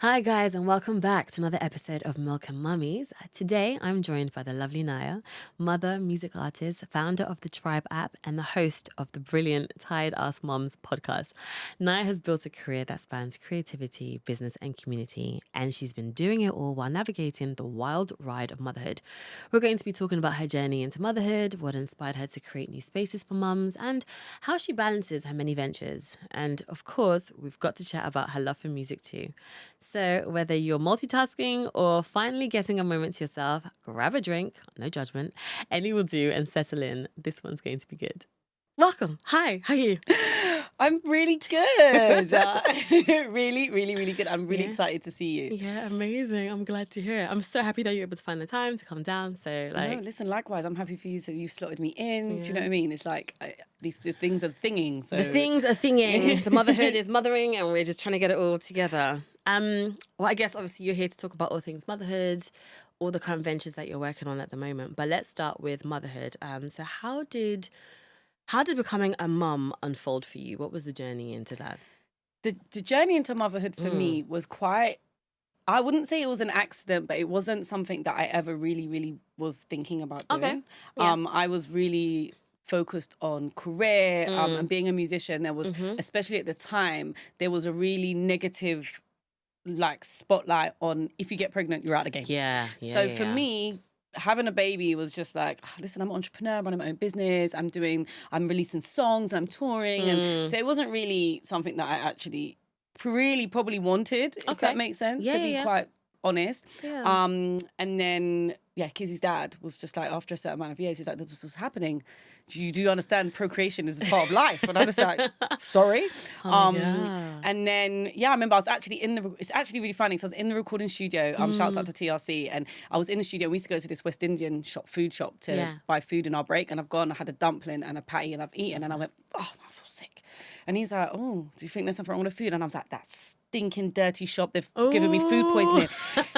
Hi, guys, and welcome back to another episode of Milk Mummies. Today, I'm joined by the lovely Nyah, mother, music artist, founder of the Trybe app, and the host of the brilliant Tired Ass Moms podcast. Nyah has built a career that spans creativity, business, and community, and she's been doing it all while navigating the wild ride of motherhood. We're going to be talking about her journey into motherhood, what inspired her to create new spaces for mums, and how she balances her many ventures. And of course, we've got to chat about her love for music too. So, whether you're multitasking or finally getting a moment to yourself, grab a drink, no judgment, any will do, and settle in. This one's going to be good. Welcome. Hi, how are you? I'm really good. Really good. I'm really Yeah. excited to see you. Yeah, amazing. I'm glad to hear it. I'm so happy that you're able to find the time to come down. So, No, listen, likewise, I'm happy for you. So you slotted me in. Do you know what I mean? It's like the things are thinging. So the things are thinging. The motherhood is mothering, and we're just trying to get it all together. Well, I guess obviously you're here to talk about all things motherhood, all the current ventures that you're working on at the moment. But let's start with motherhood. So how did becoming a mum unfold for you? What was the journey into that? The journey into motherhood for me was quite, I wouldn't say it was an accident, but it wasn't something that I ever really was thinking about doing. Okay. Yeah. I was really focused on career and being a musician. There was, especially at the time, there was a really negative spotlight on if you get pregnant, you're out of the game. Yeah. So for me, having a baby was just like, listen, I'm an entrepreneur, I'm running my own business, I'm releasing songs, I'm touring. And so it wasn't really something that I actually really probably wanted, if that makes sense, to be quite honest. Yeah. And then, Kizzy's dad was just like, after a certain amount of years, he's like, this was happening. Do you understand procreation is a part of life? And I was like, sorry. And then, I remember I was actually it's actually really funny. So I was in the recording studio, shouts out to TRC. And I was in the studio. We used to go to this West Indian food shop to buy food in our break. And I've gone, I had a dumpling and a patty and I've eaten. And I went, I feel sick. And he's like, oh, do you think there's something wrong with the food? And I was like, that stinking dirty shop, they've given me food poisoning.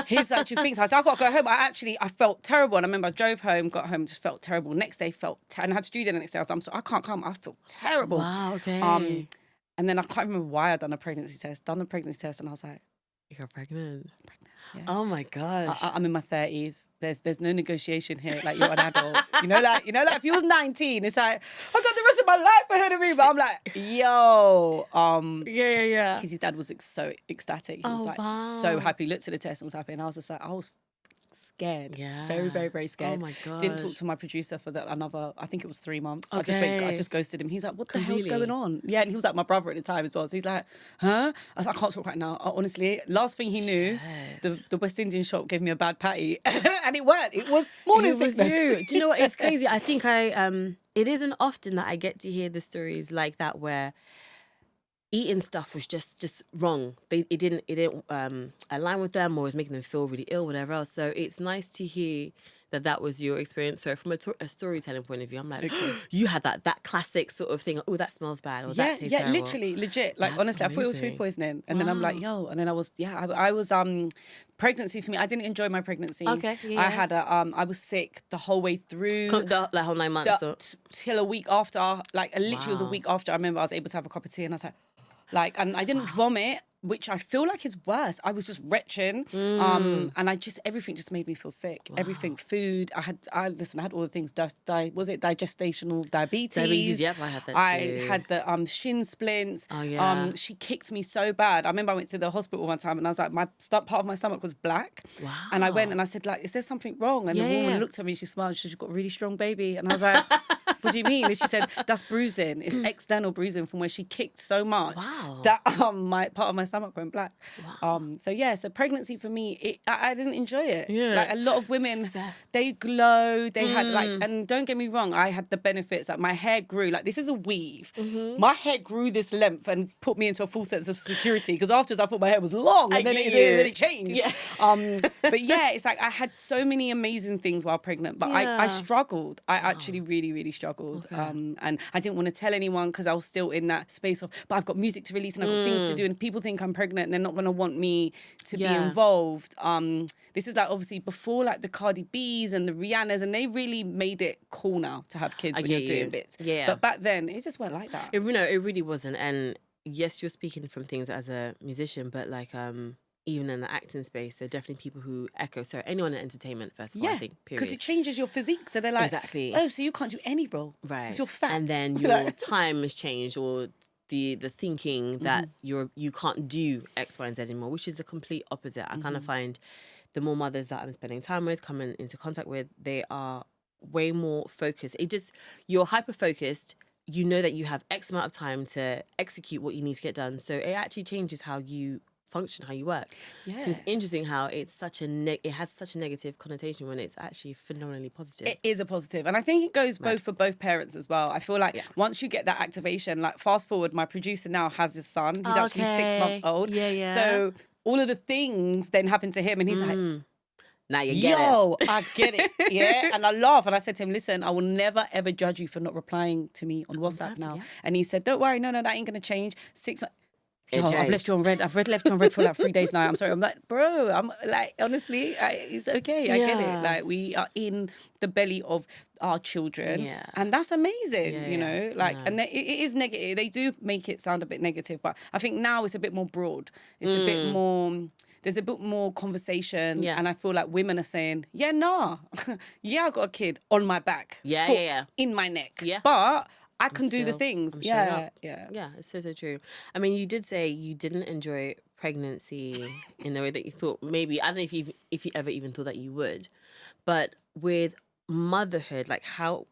He's like, do you think so? I said, I've got to go home. I felt terrible. And I remember I drove home, got home, just felt terrible. Next day, and I had to studio the next day. I was like, I'm sorry, I can't come. I feel terrible. Wow, okay. And then I can't remember why I'd done the pregnancy test, and I was like, you're pregnant. Yeah. Oh my gosh. I'm in my 30s. There's no negotiation here. Like, you're an adult. you know, like if you was 19, it's like, I got the rest of my life ahead of me. But I'm like, yo. Yeah. His dad was so ecstatic. He was wow. so happy. Looked at the test and was happy. And I was just like, I was scared. Yeah. Very scared. Oh my god. Didn't talk to my producer for another, I think it was 3 months. Okay. I just ghosted him. He's like, what the hell's going on? Yeah, and he was like my brother at the time as well. So he's like, huh? I was like, I can't talk right now. Honestly, last thing he knew, the West Indian shop gave me a bad patty. And it worked. It was morning sickness. Do you know what? It's crazy. I think it isn't often that I get to hear the stories like that where eating stuff was just wrong. It didn't align with them, or was making them feel really ill, whatever else. So it's nice to hear that was your experience. So from a storytelling point of view, I'm like, you had that classic sort of thing. Oh, that smells bad, or that tastes terrible. Literally, legit. Like, That's honestly, amazing. I thought it was food poisoning, and then I'm like, yo, and then I was pregnancy for me. I didn't enjoy my pregnancy. Okay, yeah. I had I was sick the whole way through. The whole 9 months. Till a week after, literally it was a week after. I remember I was able to have a cup of tea, and I was like, and I didn't vomit, which I feel like is worse. I was just retching, and everything just made me feel sick. Wow. Everything, food. I had all the things. Was it digestational diabetes? Diabetes, yep, I had that too. I had the shin splints. Oh yeah. She kicked me so bad. I remember I went to the hospital one time, and I was like, part of my stomach was black. Wow. And I went and I said, like, is there something wrong? And the woman looked at me, she smiled, she said, you've got a really strong baby. And I was like, what do you mean? And she said, that's bruising. It's external bruising from where she kicked so much that my part of my stomach went black. Wow. So pregnancy for me, I didn't enjoy it. Yeah. Like, a lot of women, they glow, they had and don't get me wrong, I had the benefits. Like, my hair grew, like, this is a weave. My hair grew this length and put me into a full sense of security, because afterwards I thought my hair was long, and then it changed. Yeah. But it's like I had so many amazing things while pregnant, but I struggled. I actually really struggled. Okay. And I didn't want to tell anyone, because I was still in that space of, but I've got music to release and I've got things to do, and people think I'm pregnant and they're not going to want me to be involved. This is like obviously before like the Cardi B's and the Rihannas, and they really made it cool now to have kids when you're doing bits. Yeah. But back then it just weren't like that. It really wasn't. And yes, you're speaking from things as a musician, but like even in the acting space, there are definitely people who echo. So anyone in entertainment, first of all, I think, period. Because it changes your physique. So they're like, exactly. oh, so you can't do any role. Right. Because you're fat. And then your time has changed, or the thinking that you can't do X, Y, and Z anymore, which is the complete opposite. I kind of find the more mothers that I'm spending time with, coming into contact with, they are way more focused. You're hyper-focused. You know that you have X amount of time to execute what you need to get done. So it actually changes how you function, how you work. Yeah. So it's interesting how it's such it has such a negative connotation when it's actually phenomenally positive. It is a positive. And I think it goes both for both parents as well. I feel like once you get that activation, like fast forward, my producer now has his son. He's actually 6 months old. Yeah. So all of the things then happen to him and he's like, now you get it. I get it. Yeah. And I laugh. And I said to him, listen, I will never, ever judge you for not replying to me on WhatsApp now. Yeah. And he said, don't worry. No, that ain't going to change. 6 months. I've left you on red. I've left you on red for like 3 days now. I'm sorry. I'm like, bro, I'm like, honestly, it's okay. I get it. Like, we are in the belly of our children. Yeah. And that's amazing, you know? Like, and it is negative. They do make it sound a bit negative, but I think now it's a bit more broad. It's a bit more... There's a bit more conversation, and I feel like women are saying, yeah, nah, yeah, I got a kid on my back, in my neck, but I can do the things. Yeah. It's so true. I mean, you did say you didn't enjoy pregnancy in the way that you thought. Maybe I don't know if you ever even thought that you would, but with motherhood, like what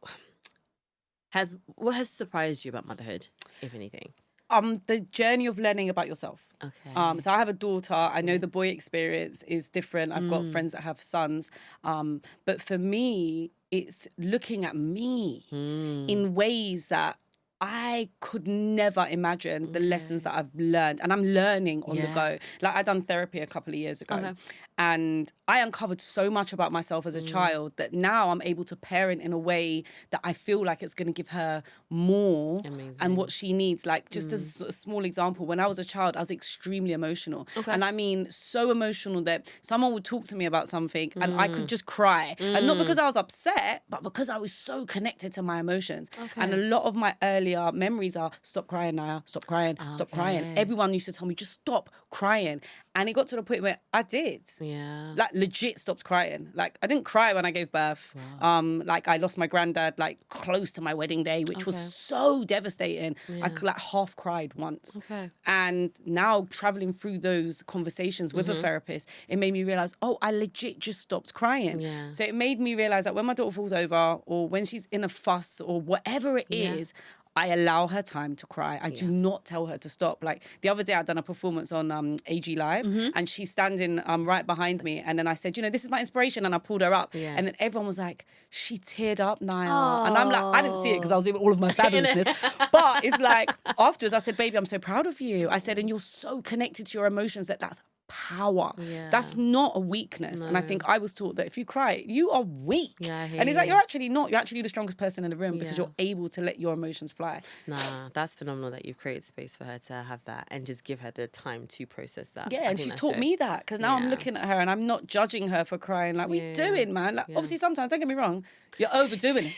has surprised you about motherhood, if anything? The journey of learning about yourself. Okay. So I have a daughter. I know the boy experience is different. I've got friends that have sons. But for me, it's looking at me in ways that I could never imagine the lessons that I've learned. And I'm learning on the go. Like, I done therapy a couple of years ago. And I uncovered so much about myself as a child that now I'm able to parent in a way that I feel like it's going to give her more and what she needs. Like, just as a small example, when I was a child, I was extremely emotional. And I mean, so emotional that someone would talk to me about something and I could just cry. And not because I was upset, but because I was so connected to my emotions. And a lot of my earlier memories are, stop crying, Nyah, stop crying, stop crying. Everyone used to tell me, just stop crying. And it got to the point where I did. Yeah. Like, legit stopped crying. Like, I didn't cry when I gave birth. Wow. Like, I lost my granddad, like, close to my wedding day, which was so devastating. I like half cried once. And now traveling through those conversations with a therapist, it made me realize, oh, I legit just stopped crying. So it made me realize that when my daughter falls over or when she's in a fuss or whatever it is, I allow her time to cry. I do not tell her to stop. Like, the other day I'd done a performance on AG Live and she's standing right behind me. And then I said, you know, this is my inspiration. And I pulled her up. And then everyone was like, she teared up, Nyah. And I'm like, I didn't see it because I was in all of my fabulousness. But it's like, afterwards I said, baby, I'm so proud of you. I said, and you're so connected to your emotions that's power. That's not a weakness. And I think I was taught that if you cry, you are weak. And it's like, you're actually not. You're actually the strongest person in the room because you're able to let your emotions fly. Nah, that's phenomenal that you've created space for her to have that and just give her the time to process that. Yeah, and she's taught me that because now I'm looking at her and I'm not judging her for crying. Like, what are you doing, man? Like, obviously, sometimes, don't get me wrong, you're overdoing it.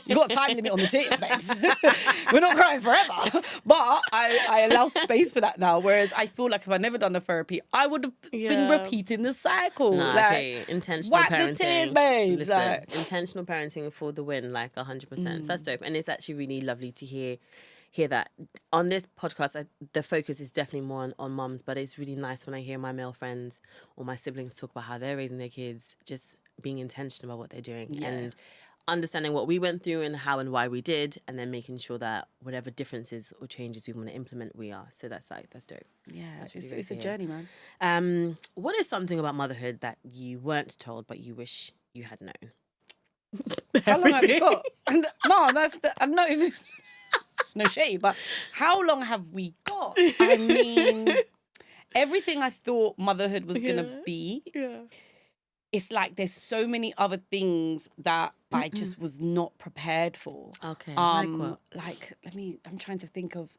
You got a time limit on the tears, babes. We're not crying forever. But I allow space for that now. Whereas I feel like if I'd never done the therapy, I would have been repeating the cycle. Nah, like, okay. Intentional parenting. Wipe the tears, babes. Listen, like, intentional parenting for the win, like 100%. So that's dope. And it's actually really lovely to hear that. On this podcast, the focus is definitely more on mums, but it's really nice when I hear my male friends or my siblings talk about how they're raising their kids, just being intentional about what they're doing. And understanding what we went through and how and why we did, and then making sure that whatever differences or changes we want to implement, we are. So that's dope. Yeah, it's a journey, man. What is something about motherhood that you weren't told but you wish you had known? How long have you got? No, I'm not even. No shade, but how long have we got? I mean, everything I thought motherhood was gonna be. It's like there's so many other things that I just was not prepared for. Okay. Like what? Like, I'm trying to think of.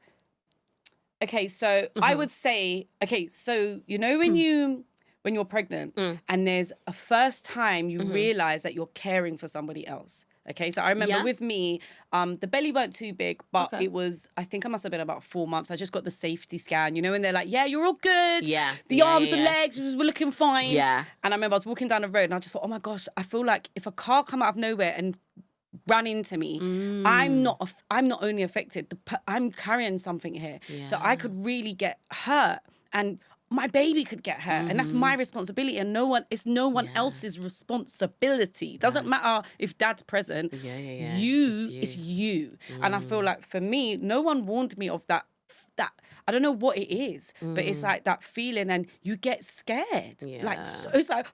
Okay, so I would say, so you know when you're pregnant and there's a first time you realize that you're caring for somebody else. Okay, so I remember with me, the belly weren't too big, but it was, I think I must have been about 4 months. I just got the safety scan, you know, and they're like, yeah, you're all good. Yeah. The arms, the legs, we're looking fine. Yeah. And I remember I was walking down the road and I just thought, oh my gosh, I feel like if a car come out of nowhere and ran into me, I'm not only affected, I'm carrying something here. Yeah. So I could really get hurt. And my baby could get hurt, and that's my responsibility, and it's no one else's responsibility. It doesn't matter if dad's present. It's you. And I feel like for me, no one warned me of that. I don't know what it is, but it's like that feeling, and you get scared. Like, so it's like,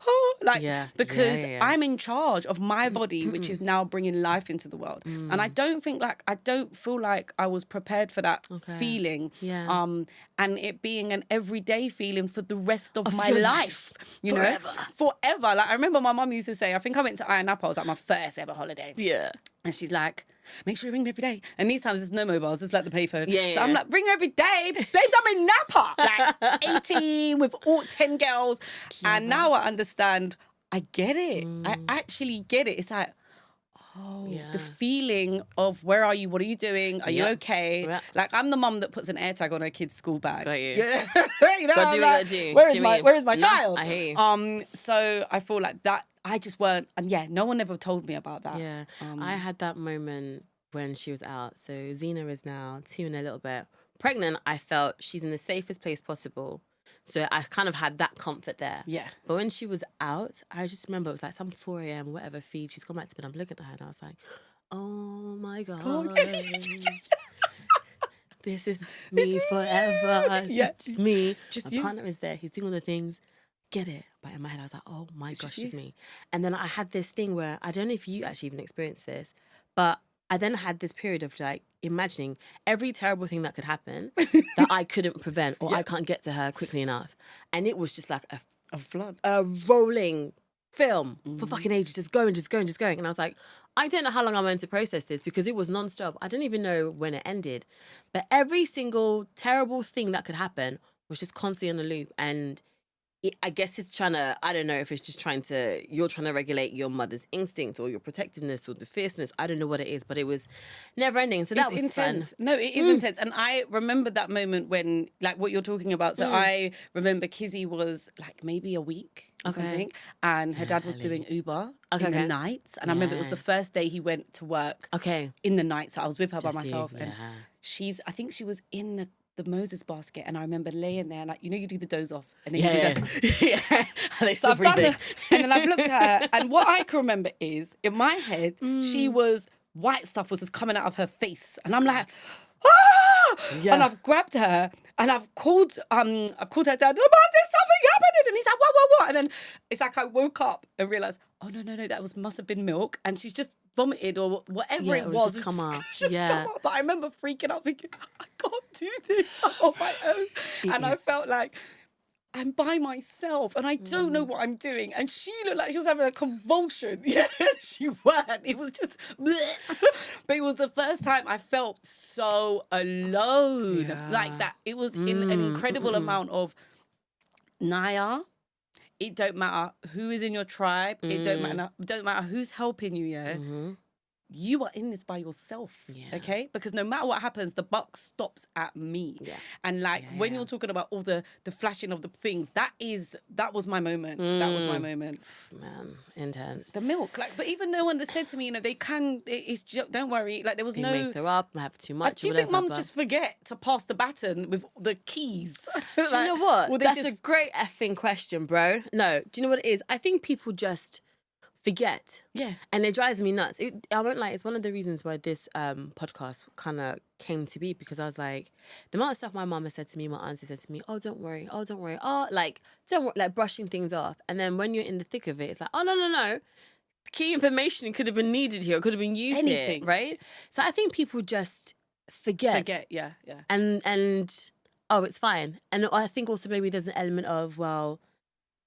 because I'm in charge of my body, which is now bringing life into the world. And I don't feel like I was prepared for that feeling. And it being an everyday feeling for the rest of my life. You know? Forever. Like, I remember my mum used to say, I think I went to Napa, it was like my first ever holiday. Yeah. And she's like, make sure you ring me every day. And these times there's no mobiles, it's like the payphone. So I'm like, ring her every day. Babes, I'm in Napa. Like 18 with all 10 girls. And now I understand, I get it. I actually get it. It's like, the feeling of where are you? What are you doing? Are you okay? Like, I'm the mum that puts an AirTag on her kid's school bag. Got you. Yeah. You know, Got like, do. Where is my child? I hear you. So I feel like that, I just weren't, and no one ever told me about that. Yeah. I had that moment when she was out. So Zena is now 2 and a little bit. Pregnant, I felt she's in the safest place possible. So I kind of had that comfort there. Yeah. But when she was out, I just remember it was like some 4 a.m. or whatever feed. She's gone back to bed. I'm looking at her and I was like, oh my God. This is me forever. It's just me. My partner is there. He's doing all the things. Get it. But in my head, I was like, oh my gosh, it's me. And then I had this thing where, I don't know if you actually even experienced this, but I then had this period of like imagining every terrible thing that could happen that I couldn't prevent or I can't get to her quickly enough. And it was just like a flood, a rolling film for fucking ages, just going. And I was like, I don't know how long I'm going to process this because it was nonstop. I don't even know when it ended. But every single terrible thing that could happen was just constantly on a loop. And I guess it's trying to, I don't know if it's just you're trying to regulate your mother's instinct or your protectiveness or the fierceness. I don't know what it is, but it was never ending. So that was intense. fun. No, it is intense. And I remember that moment when, like what you're talking about. So I remember Kizzy was like maybe a week or something. And her dad was doing Uber in the nights. And I remember it was the first day he went to work in the night. So I was with her by myself. And I think she was in the Moses basket, and I remember laying there, like, you know, you do the doze off, and then you do that. And they stop breathing. And then I've looked at her, and what I can remember is, in my head, she was, white stuff was just coming out of her face, and I'm like, ah! And I've grabbed her, and I've called her dad, Mom, there's something happening, and he's like, what? And then it's like I woke up and realised, oh, no, that must have been milk, and she's just vomited or whatever it was. Just come out. Come out. But I remember freaking out thinking, I can't do this on my own. I felt like I'm by myself and I don't know what I'm doing. And she looked like she was having a convulsion. Yeah, she weren't. It was just bleh. But it was the first time I felt so alone. Like that. It was in an incredible amount of Nyah. It don't matter who is in your tribe. It don't matter who's helping you, You are in this by yourself, okay? Because no matter what happens, the buck stops at me. And like when you're talking about all the flashing of the things, that was my moment. That was my moment. Man, intense. The milk, like, but even no one that said to me, you know, don't worry, like there was no. Make her up, have too much. Do you think mums just forget to pass the baton with the keys? Do you know what? That's a great effing question, bro. No, do you know what it is? I think people just forget. Yeah. And it drives me nuts. I won't lie, it's one of the reasons why this podcast kind of came to be, because I was like, the amount of stuff my mum has said to me, my auntie said to me, oh, don't worry. Oh, like, don't worry, like brushing things off. And then when you're in the thick of it, it's like, oh, no. Key information could have been needed here. It could have been used here, right? So I think people just forget. Yeah. And oh, it's fine. And I think also maybe there's an element of, well,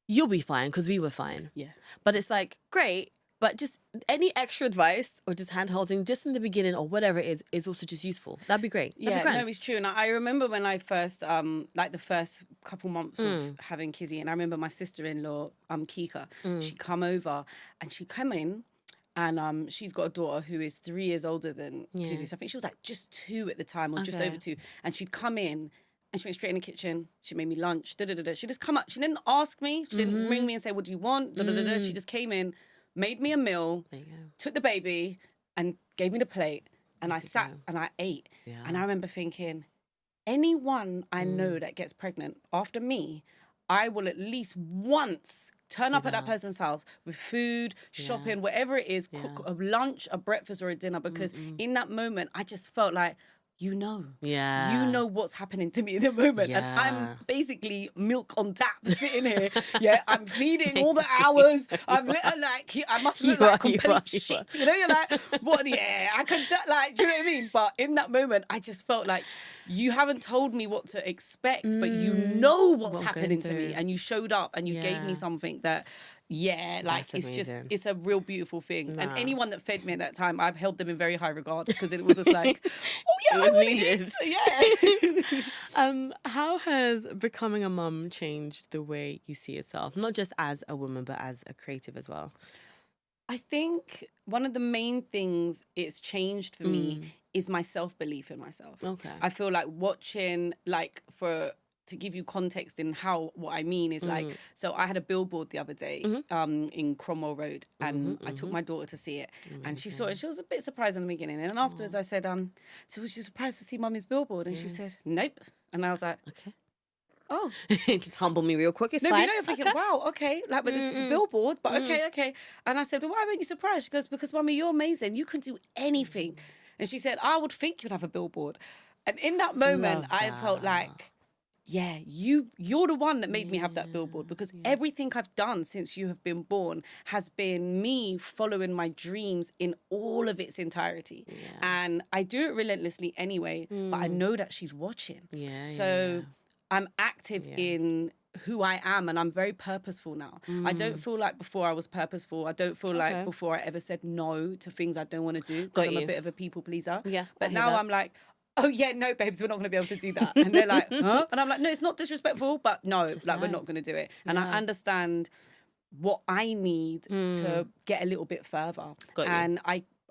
you'll be fine because we were fine. Yeah. But it's like, great, but just any extra advice or just hand-holding just in the beginning or whatever it is also just useful. That'd be great. No, it's true. And I remember when I first, like the first couple months of having Kizzy, and I remember my sister-in-law, Kika, she come over and she come in And she's got a daughter who is 3 years older than Yeah. Kizzy. So I think she was like just 2 at the time, or just Okay. over 2. And she'd come in and she went straight in the kitchen. She made me lunch. She just come up. She didn't ask me. She didn't ring me and say, what do you want? She just came in, made me a meal, There you go. took the baby and gave me the plate. And I There you sat go. and I ate. Yeah. And I remember thinking, anyone I know that gets pregnant after me, I will at least once turn up at that person's house with food, shopping, whatever it is, cook a lunch, a breakfast, or a dinner. Because in that moment, I just felt like, you know what's happening to me in the moment. And I'm basically milk on tap sitting here. Yeah, I'm feeding all the hours. I'm like, I must look like complete shit. You know, you're like, what? Yeah, I can tell, like, do you know what I mean? But in that moment, I just felt like, you haven't told me what to expect, but you know what's happening to me. And you showed up and you gave me something that, it's a real beautiful thing. And anyone that fed me at that time, I've held them in very high regard, because it was just like, oh yeah, it was needed. Yeah. How has becoming a mum changed the way you see yourself? Not just as a woman, but as a creative as well. I think one of the main things it's changed for me is my self-belief in myself. Okay. I feel like watching, to give you context in what I mean is like, so I had a billboard the other day in Cromwell Road, and I took my daughter to see it, and she saw it. She was a bit surprised in the beginning, and then afterwards I said, so was you surprised to see Mummy's billboard? And she said, nope. And I was like, okay. Oh, just humble me real quick. It's no, fine. you know, you're thinking, wow, okay, but this is a billboard, but okay. And I said, well, why weren't you surprised? She goes, because Mummy, you're amazing. You can do anything. And she said, I would think you'd have a billboard. And in that moment, I felt like, yeah, you're the one that made me have that billboard, because everything I've done since you have been born has been me following my dreams in all of its entirety. Yeah. And I do it relentlessly anyway, but I know that she's watching. So I'm active in who I am, and I'm very purposeful now. I don't feel like before I was purposeful. I don't feel like before I ever said no to things I don't want to do, because I'm a bit of a people pleaser. Yeah, but now I'm like, oh yeah, no, babes, we're not going to be able to do that. And they're like, huh? And I'm like, no, it's not disrespectful, but no, we're not going to do it. And I understand what I need to get a little bit further. And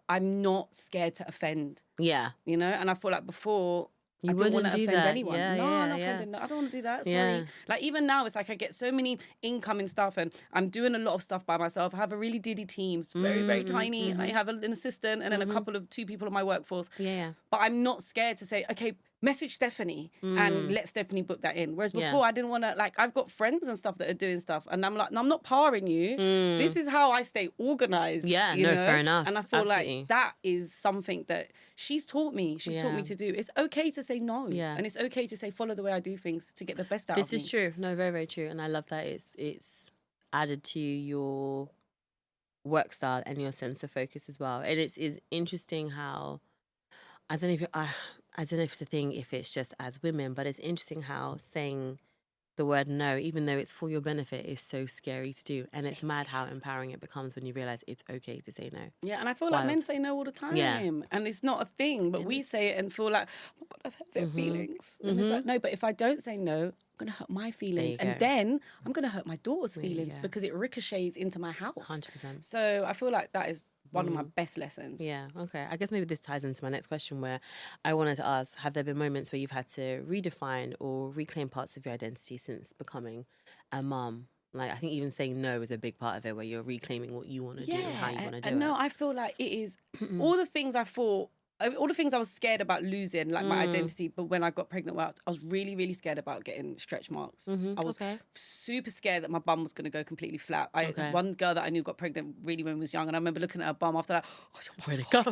I'm not scared to offend. Yeah. You know, and I feel like before, I didn't want to offend anyone. I'm not offending. I don't want to do that. Sorry. Like, even now, it's like I get so many incoming stuff, and I'm doing a lot of stuff by myself. I have a really diddy team. It's very, very tiny. I have an assistant and then a 2 people in my workforce. But I'm not scared to say, okay, message Stephanie and let Stephanie book that in. Whereas before, I didn't want to, like, I've got friends and stuff that are doing stuff, and I'm like, no, I'm not parring you. This is how I stay organized. Yeah, you know? Fair enough. And I feel like that is something that she's taught me. She's taught me to do. It's okay to say no. Yeah. And it's okay to say, follow the way I do things to get the best out of me. This is true. No, very, very true. And I love that it's added to your work style and your sense of focus as well. And it's interesting how, I don't know if it's a thing, if it's just as women, but it's interesting how saying the word no, even though it's for your benefit, is so scary to do. And it's mad how empowering it becomes when you realize it's okay to say no. Yeah, and I feel like men say no all the time. And it's not a thing, but we say it and feel like, oh God, I've hurt their feelings. And it's like, no, but if I don't say no, I'm going to hurt my feelings. And then I'm going to hurt my daughter's feelings, because it ricochets into my house. 100%. So I feel like that is one of my best lessons. Yeah, okay. I guess maybe this ties into my next question, where I wanted to ask, have there been moments where you've had to redefine or reclaim parts of your identity since becoming a mum? Like, I think even saying no is a big part of it, where you're reclaiming what you want to do and how you want to do it. No, I feel like it is all the things I was scared about losing, like my identity, but when I got pregnant, I was really, really scared about getting stretch marks. I was super scared that my bum was going to go completely flat. One girl that I knew got pregnant really when I was young, and I remember looking at her bum after that. Oh, where'd it go?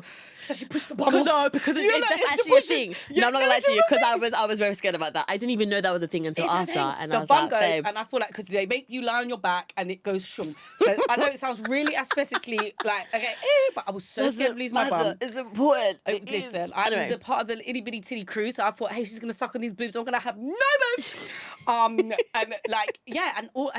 So she pushed the bum off. No, because that's actually a thing. No, I'm not going to lie to you, because I was very scared about that. I didn't even know that was a thing until after. And the bum goes, babes. And I feel like, because they make you lie on your back and it goes shum. So I know it sounds really aesthetically like, okay, but I was so scared of losing my bum. It's important. Listen, I'm the part of the itty bitty titty crew, so I thought, hey, she's gonna suck on these boobs. I'm gonna have no boobs. And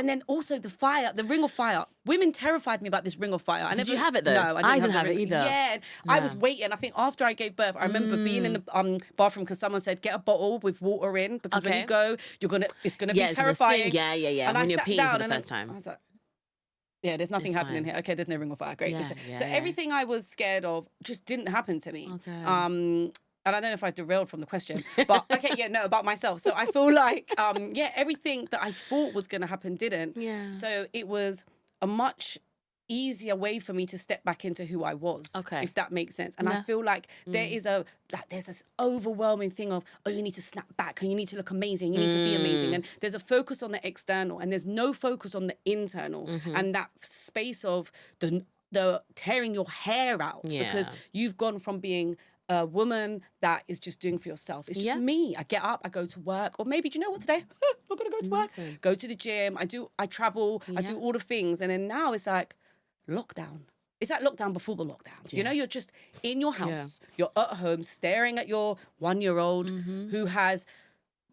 then also the ring of fire. Women terrified me about this ring of fire. Did you have it though? No, I didn't have it either. Yeah, I was waiting. I think after I gave birth, I remember being in the bathroom because someone said, get a bottle with water in, because when you go, it's gonna be terrifying. Yeah. And when I you're sat peeing down for the first time. I was like, Yeah, there's nothing It's happening fine. here. Okay, there's no ring of fire. Great. Yeah, So yeah, yeah. everything I was scared of just didn't happen to me. Okay. And I don't know if I derailed from the question, but okay, yeah, no, about myself. So I feel like, everything that I thought was going to happen didn't. Yeah. So it was a much easier way for me to step back into who I was, Okay. if that makes sense. And I Yeah. feel like there's this overwhelming thing of, oh, you need to snap back and you need to look amazing, you need to be amazing. And there's a focus on the external and there's no focus on the internal. And that space of the tearing your hair out because you've gone from being a woman that is just doing for yourself. It's just me. I get up, I go to work, or maybe, do you know what, today? I'm not gonna go to work. Go to the gym, I travel, I do all the things. And then now it's like lockdown. It's like lockdown before the lockdown. You know, you're just in your house, you're at home staring at your 1-year-old who has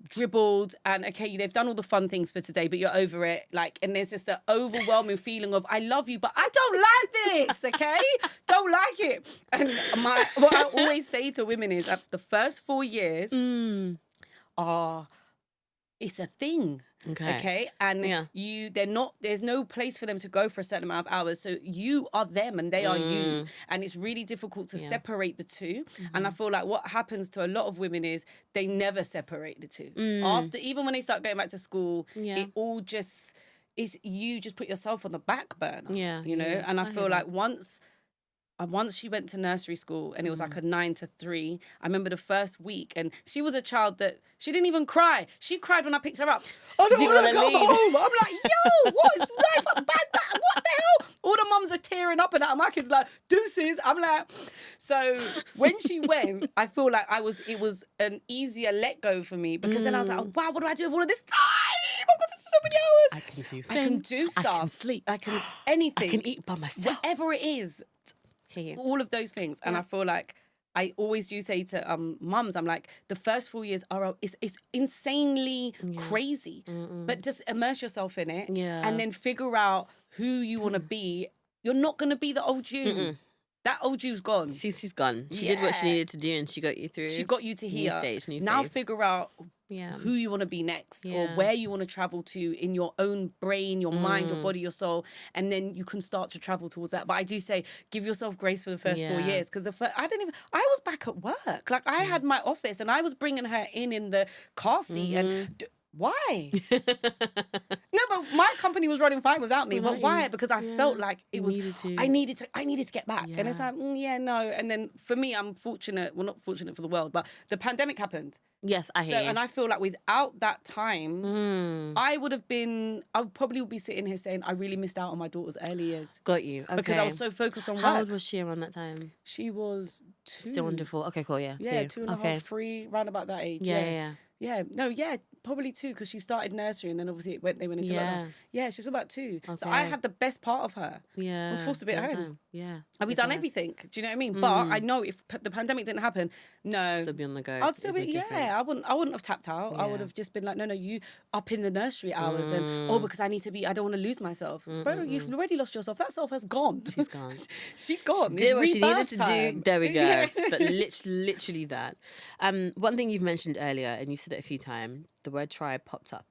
dribbled and okay, they've done all the fun things for today, but you're over it. Like, and there's just an overwhelming feeling of, I love you, but I don't like this, okay? Don't like it. And what I always say to women is that the first 4 years it's a thing. Okay. And there's no place for them to go for a certain amount of hours. So you are them and they are you. And it's really difficult to separate the two. And I feel like what happens to a lot of women is they never separate the two. After, even when they start going back to school, it all just is, you just put yourself on the back burner. You know? And I feel like once she went to nursery school and it was like a 9 to 3. I remember the first week and she was a child that she didn't even cry. She cried when I picked her up. I don't want to go home. I'm like, yo, what is life bad? What the hell? All the mums are tearing up and out. My kids like, deuces. I'm like, so when she went, I feel like it was an easier let go for me because then I was like, oh, wow, what do I do with all of this time? I've got so many hours. I can do things. I can do stuff. I can sleep. I can anything. I can eat by myself. Whatever it is. All of those things. And I feel like I always do say to mums, I'm like, the first 4 years it's insanely crazy. But just immerse yourself in it and then figure out who you want to be. You're not going to be the old you. That old you's gone. She's gone. She did what she needed to do and she got you through. She got you to here. New stage, new now phase. figure out who you want to be next or where you want to travel to in your own brain, your mind, your body, your soul. And then you can start to travel towards that. But I do say, give yourself grace for the first 4 years. Because I was back at work. Like I had my office and I was bringing her in the car seat and... Why? No, but my company was running fine without me. But why? Because I felt like it was. I needed to get back, and it's like, no. And then for me, I'm fortunate. Well, not fortunate for the world, but the pandemic happened. Yes, I hear you. And I feel like without that time, I would probably be sitting here saying I really missed out on my daughter's early years. Got you. Okay. Because I was so focused on work. How old was she around that time? She was 2. Still wonderful. Okay, cool. Yeah, 2. Yeah, 2.5, 3, round about that age. Yeah, probably 2 because she started nursery and then obviously they went into lockdown. Yeah, she was about 2. Okay. So I had the best part of her. Yeah. I was forced to be at home. Yeah. And we done everything. Do you know what I mean? But I know if the pandemic didn't happen, no. Still be on the go. I'd still be, I wouldn't have tapped out. I would have just been like, no, you up in the nursery hours and, because I don't want to lose myself. Bro, you've already lost yourself. That self has gone. She's gone. She's gone. She did what she needed to do. There we go. But literally that. One thing you've mentioned earlier, and you said it a few times, the word tribe popped up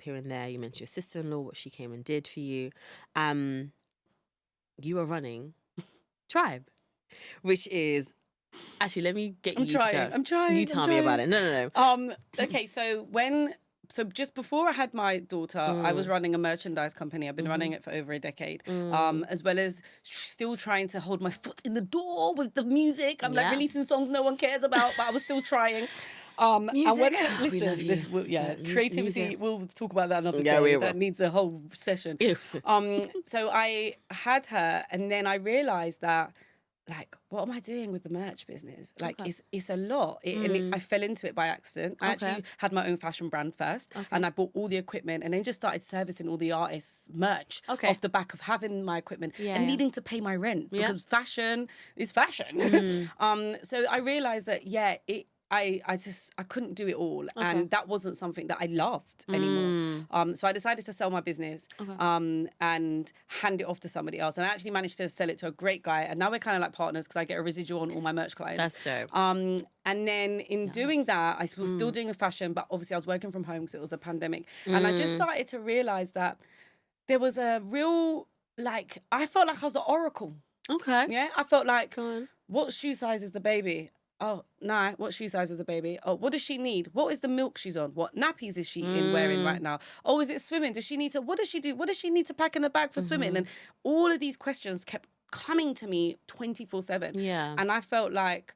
here and there. You mentioned your sister-in-law, what she came and did for you. You were running Trybe, which is actually, let me get you to tell. I'm trying. You tell me about it. No. Okay, so just before I had my daughter, I was running a merchandise company. I've been running it for over a decade, as well as still trying to hold my foot in the door with the music. I'm like releasing songs no one cares about, but I was still trying. Music. Creativity. Music. We'll talk about that another day. That needs a whole session. So I had her, and then I realized that, like, what am I doing with the merch business? Like, it's a lot. I fell into it by accident. I actually had my own fashion brand first, and I bought all the equipment, and then just started servicing all the artists' merch off the back of having my equipment and needing to pay my rent because fashion is fashion. So I realized that I couldn't do it all, and that wasn't something that I loved anymore. So I decided to sell my business and hand it off to somebody else. And I actually managed to sell it to a great guy, and now we're kind of like partners because I get a residual on all my merch clients. That's dope. And then in doing that, I was still doing a fashion, but obviously I was working from home because it was a pandemic. And I just started to realize that there was a real like, I felt like I was an oracle. Okay. Yeah, I felt like, Go on. what shoe size is the baby? Oh, nah, what shoe size is the baby? Oh, what does she need? What is the milk she's on? What nappies is she wearing right now? Oh, is it swimming? Does she need to, what does she do? What does she need to pack in the bag for swimming? And all of these questions kept coming to me 24/7. Yeah. And I felt like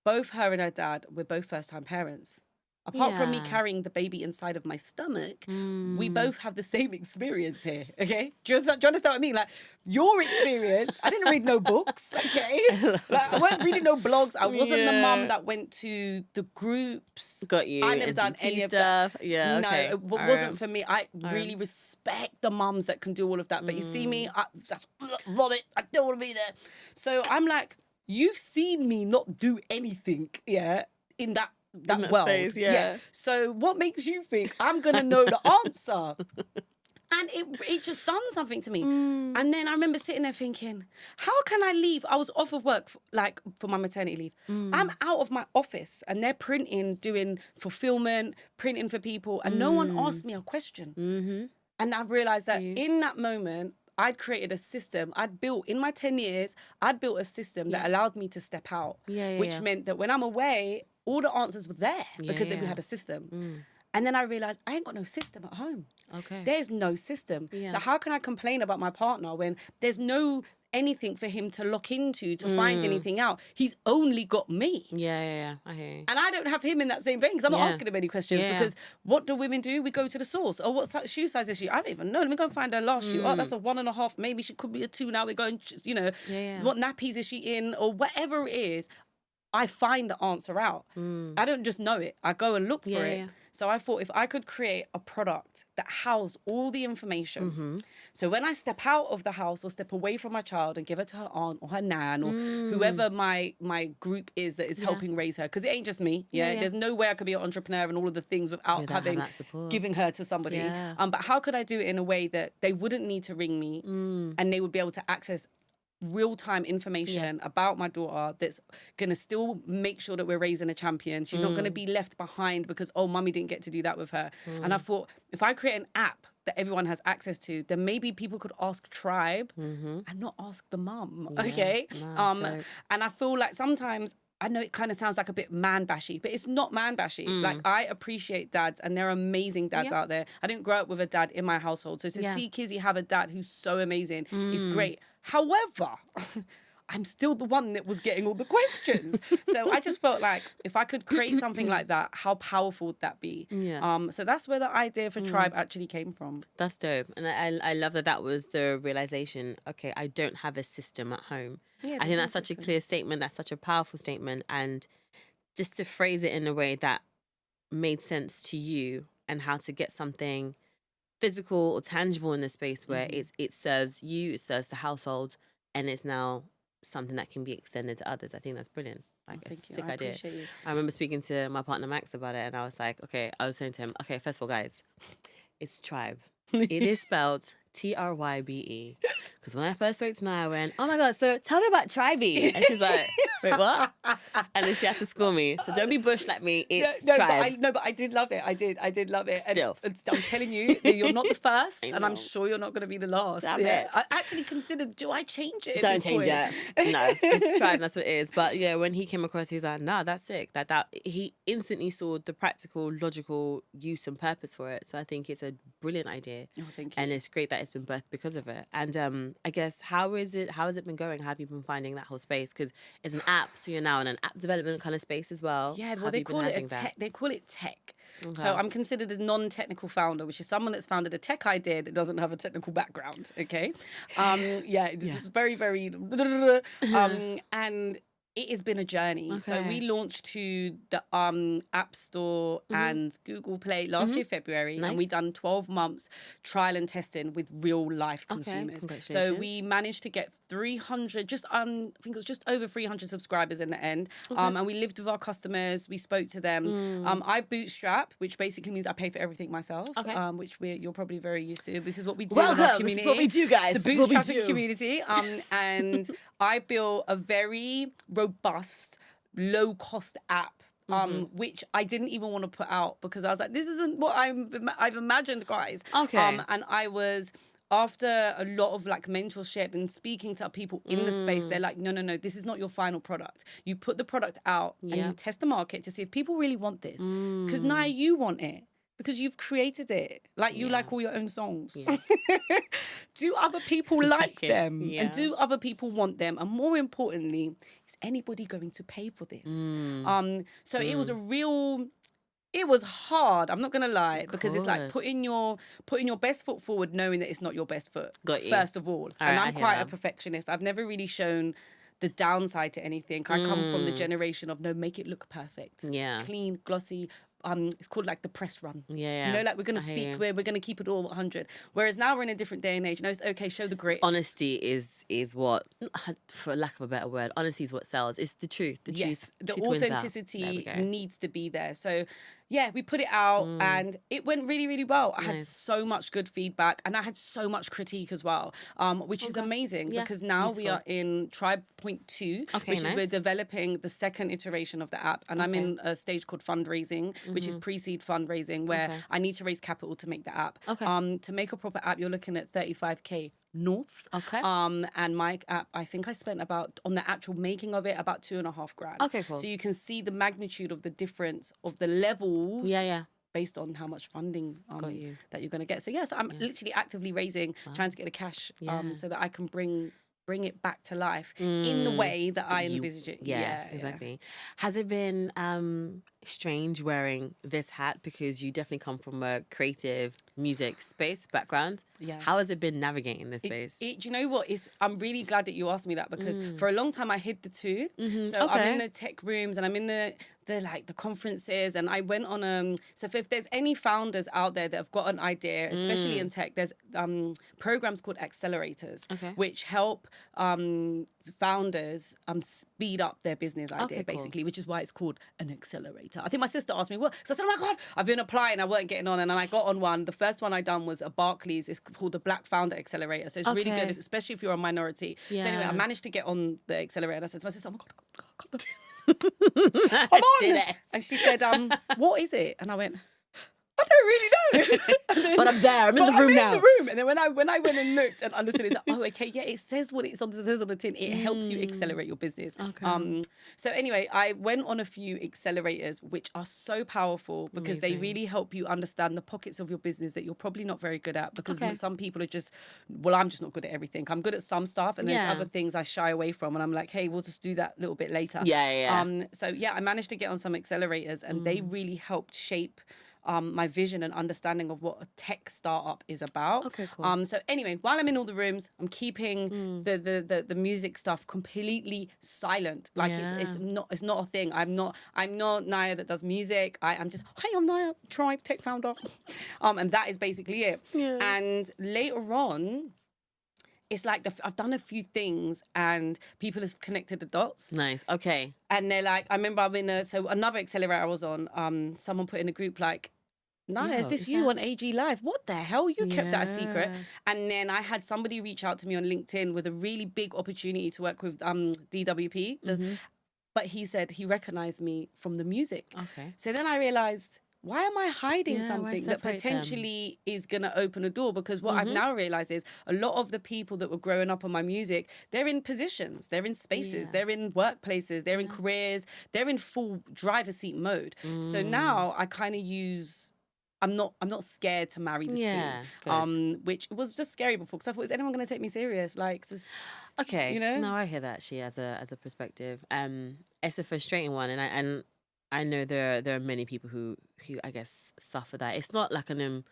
both her and her dad were both first-time parents. Apart from me carrying the baby inside of my stomach, we both have the same experience here, okay? Do you understand what I mean? Like, your experience, I didn't read no books, okay? Like, I wasn't reading no blogs. I wasn't the mum that went to the groups. Got you. I never done any of that. Yeah, no, okay. it wasn't for me. I really respect the mums that can do all of that. But you see me, that's vomit. I don't want to be there. So I'm like, you've seen me not do anything, in that world. Space, yeah. So what makes you think I'm going to know the answer? And it just done something to me. And then I remember sitting there thinking, how can I leave? I was off of work for my maternity leave. I'm out of my office and they're printing, doing fulfillment, printing for people. And no one asked me a question. And I realized that in that moment, I'd created a system. In my 10 years, I'd built a system that allowed me to step out. Which meant that when I'm away, all the answers were there because we had a system. And then I realized I ain't got no system at home. Okay. There's no system. So how can I complain about my partner when there's no anything for him to lock into to find anything out? He's only got me. Yeah. I hear you. And I don't have him in that same vein because I'm not asking him any questions because what do women do? We go to the source. Oh, what shoe size is she? I don't even know. Let me go and find her last shoe. Oh, that's a 1.5. Maybe she could be a 2 now. We're going, what nappies is she in? Or whatever it is. I find the answer out. I don't just know it. I go and look for it. So I thought if I could create a product that housed all the information. So when I step out of the house or step away from my child and give her to her aunt or her nan or whoever my group is that is helping raise her, because it ain't just me. There's no way I could be an entrepreneur and all of the things without giving her to somebody. But how could I do it in a way that they wouldn't need to ring me and they would be able to access real-time information about my daughter that's going to still make sure that we're raising a champion. She's not going to be left behind because, oh, mummy didn't get to do that with her. And I thought, if I create an app that everyone has access to, then maybe people could ask Trybe and not ask the mum, okay? And I feel like sometimes, I know it kind of sounds like a bit man-bashy, but it's not man-bashy. Like, I appreciate dads, and there are amazing dads out there. I didn't grow up with a dad in my household, so to see Kizzy have a dad who's so amazing is great. However, I'm still the one that was getting all the questions. So I just felt like if I could create something like that, how powerful would that be? So that's where the idea for Trybe actually came from. That's dope. And I love that was the realization, okay, I don't have a system at home. I think that's such a clear statement. That's such a powerful statement. And just to phrase it in a way that made sense to you and how to get something physical or tangible in a space where it serves you, it serves the household, and it's now something that can be extended to others. I think that's brilliant. Like, a sick idea. I remember speaking to my partner Max about it, and I was like, okay, I was saying to him, okay, first of all, guys, it's Trybe. It is spelled Trybe. Because when I first spoke to Nyah, I went, oh my God, so tell me about Tribey. And she's like, wait, what? And then she had to school me. So don't be bush like me. It's Trybe. But I did love it. I did love it. Still. And I'm telling you, you're not the first, and I'm sure you're not going to be the last. I actually considered, do I change it? Don't change it. No, it's Trybe. That's what it is. But yeah, when he came across, he was like, nah, that's sick. That he instantly saw the practical, logical use and purpose for it. So I think it's a brilliant idea. Oh, thank you. And it's great that it's been birthed because of it. And I guess how has it been going? How have you been finding that whole space? Because it's an app, so you're now in an app development kind of space as well. Yeah, well, they call it tech. Okay. So I'm considered a non-technical founder, which is someone that's founded a tech idea that doesn't have a technical background. Okay, this is very, very, and it has been a journey. Okay. So we launched to the App Store and Google Play last year, February. Nice. And we done 12 months trial and testing with real life consumers. So we managed to get 300, I think it was just over 300 subscribers in the end. And we lived with our customers. We spoke to them. I bootstrap, which basically means I pay for everything myself, which you're probably very used to. This is what we do in our community. This is what we do, guys. The bootstrapping community. And I built a very robust, low-cost app, which I didn't even want to put out because I was like, this isn't what I've imagined, guys. Okay. And I was after a lot of like mentorship and speaking to people in the space, they're like, no, this is not your final product. You put the product out and you test the market to see if people really want this. Because now you want it. Because you've created it. Like you like all your own songs. Yeah. Do other people like them? Yeah. And do other people want them? And more importantly, is anybody going to pay for this? So it was it was hard. I'm not gonna lie, because it's like putting your best foot forward, knowing that it's not your best foot. Got you. First of all. And I'm quite a perfectionist. I've never really shown the downside to anything. I come from the generation of make it look perfect. Yeah. Clean, glossy. It's called like the press run. Yeah. You know, like we're gonna speak, we're gonna keep it all 100. Whereas now we're in a different day and age. No, it's okay, show the grit. Honesty is what, for lack of a better word, honesty is what sells. It's the truth. The truth. The authenticity needs to be there. So yeah, we put it out and it went really, really well. I had so much good feedback and I had so much critique as well, which is amazing because now we are in Trybe Point 2, which is we're developing the second iteration of the app. And I'm in a stage called fundraising, which is pre-seed fundraising, where I need to raise capital to make the app. To make a proper app, you're looking at 35K north. And my app, I think I spent about, on the actual making of it, about $2,500. Okay, cool. So you can see the magnitude of the difference of the levels. Based on how much funding that you're going to get. So yes, I'm literally actively raising, trying to get the cash so that I can bring it back to life in the way that I envisage it. Yeah, exactly. Has it been strange wearing this hat, because you definitely come from a creative music space background? How has it been navigating this space? Do you know what? I'm really glad that you asked me that, because for a long time I hid the two. So I'm in the tech rooms and I'm in the conferences, and I went on so if there's any founders out there that have got an idea, especially in tech, there's programs called accelerators, which help founders speed up their business idea, basically, which is why it's called an accelerator. I think my sister asked me what, so I said, oh my God, I've been applying, I weren't getting on, and then I got on one. The first one I done was a Barclays. It's called the Black Founder Accelerator, so it's really good, especially if you're a minority. So anyway, I managed to get on the accelerator, and I said to my sister, oh my God, I'm on. And she said, what is it? And I went, I don't really know. But I'm there. I'm in the room now. And then when I went and looked and understood, it's like, oh, okay, yeah, it says what it says on the tin. It helps you accelerate your business. So anyway, I went on a few accelerators, which are so powerful because they really help you understand the pockets of your business that you're probably not very good at, because some people are just, well, I'm just not good at everything. I'm good at some stuff, and there's other things I shy away from, and I'm like, hey, we'll just do that a little bit later. So yeah, I managed to get on some accelerators, and they really helped shape my vision and understanding of what a tech startup is about. So anyway, while I'm in all the rooms, I'm keeping the music stuff completely silent. Like it's not a thing. I'm not Nyah that does music. I'm just, hey, I'm Nyah, Trybe, tech founder. And that is basically it. And later on, it's like I've done a few things and people have connected the dots. Nice. Okay. And they're like, I remember I'm in another accelerator I was on, someone put in a group like, Nyah, is this you on AG Live? What the hell? You kept that a secret. And then I had somebody reach out to me on LinkedIn with a really big opportunity to work with DWP. But he said he recognized me from the music. So then I realized, why am I hiding something that potentially is going to open a door? Because what I've now realized is a lot of the people that were growing up on my music, they're in positions, they're in spaces, they're in workplaces, they're in careers, they're in full driver's seat mode. So now I kind of use... I'm not scared to marry the two, which was just scary before, because I thought, is anyone going to take me serious? Like, just, you know? No, I hear that actually as a perspective. It's a frustrating one, and I know there are many people who I guess suffer that. It's not like an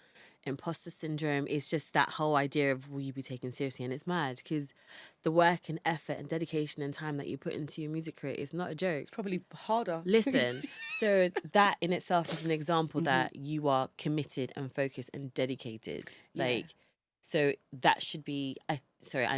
imposter syndrome. It's just that whole idea of, will you be taken seriously? And it's mad, because the work and effort and dedication and time that you put into your music career is not a joke. It's probably harder. Listen, so that in itself is an example that you are committed and focused and dedicated. So that should be, I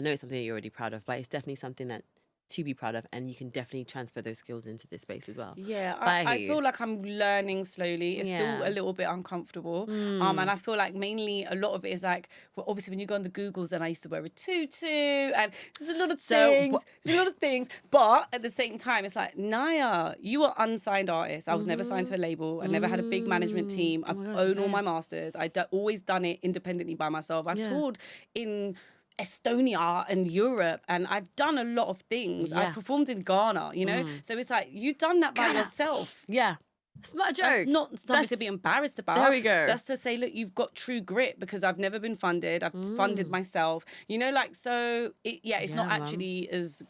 know it's something that you're already proud of, but it's definitely something that to be proud of, and you can definitely transfer those skills into this space as well. Yeah, But I hear I you. feel like I'm learning slowly. It's still Yeah. a little bit uncomfortable. And I feel like mainly a lot of it is like, well, obviously when you go on the Googles, and I used to wear a tutu, and there's a lot of things. There's a lot of things. But at the same time, it's like, Nyah, you are unsigned artist. I was never signed to a label. I never had a big management team. I've owned all my masters. Always done it independently by myself. I've toured in Estonia and Europe, and I've done a lot of things. I performed in Ghana, you know? So it's like, you've done that by yourself. Yeah. It's not a joke. That's not something to be embarrassed about. There we go. That's to say, look, you've got true grit, because I've never been funded. I've funded myself. You know, like, so, it's not actually as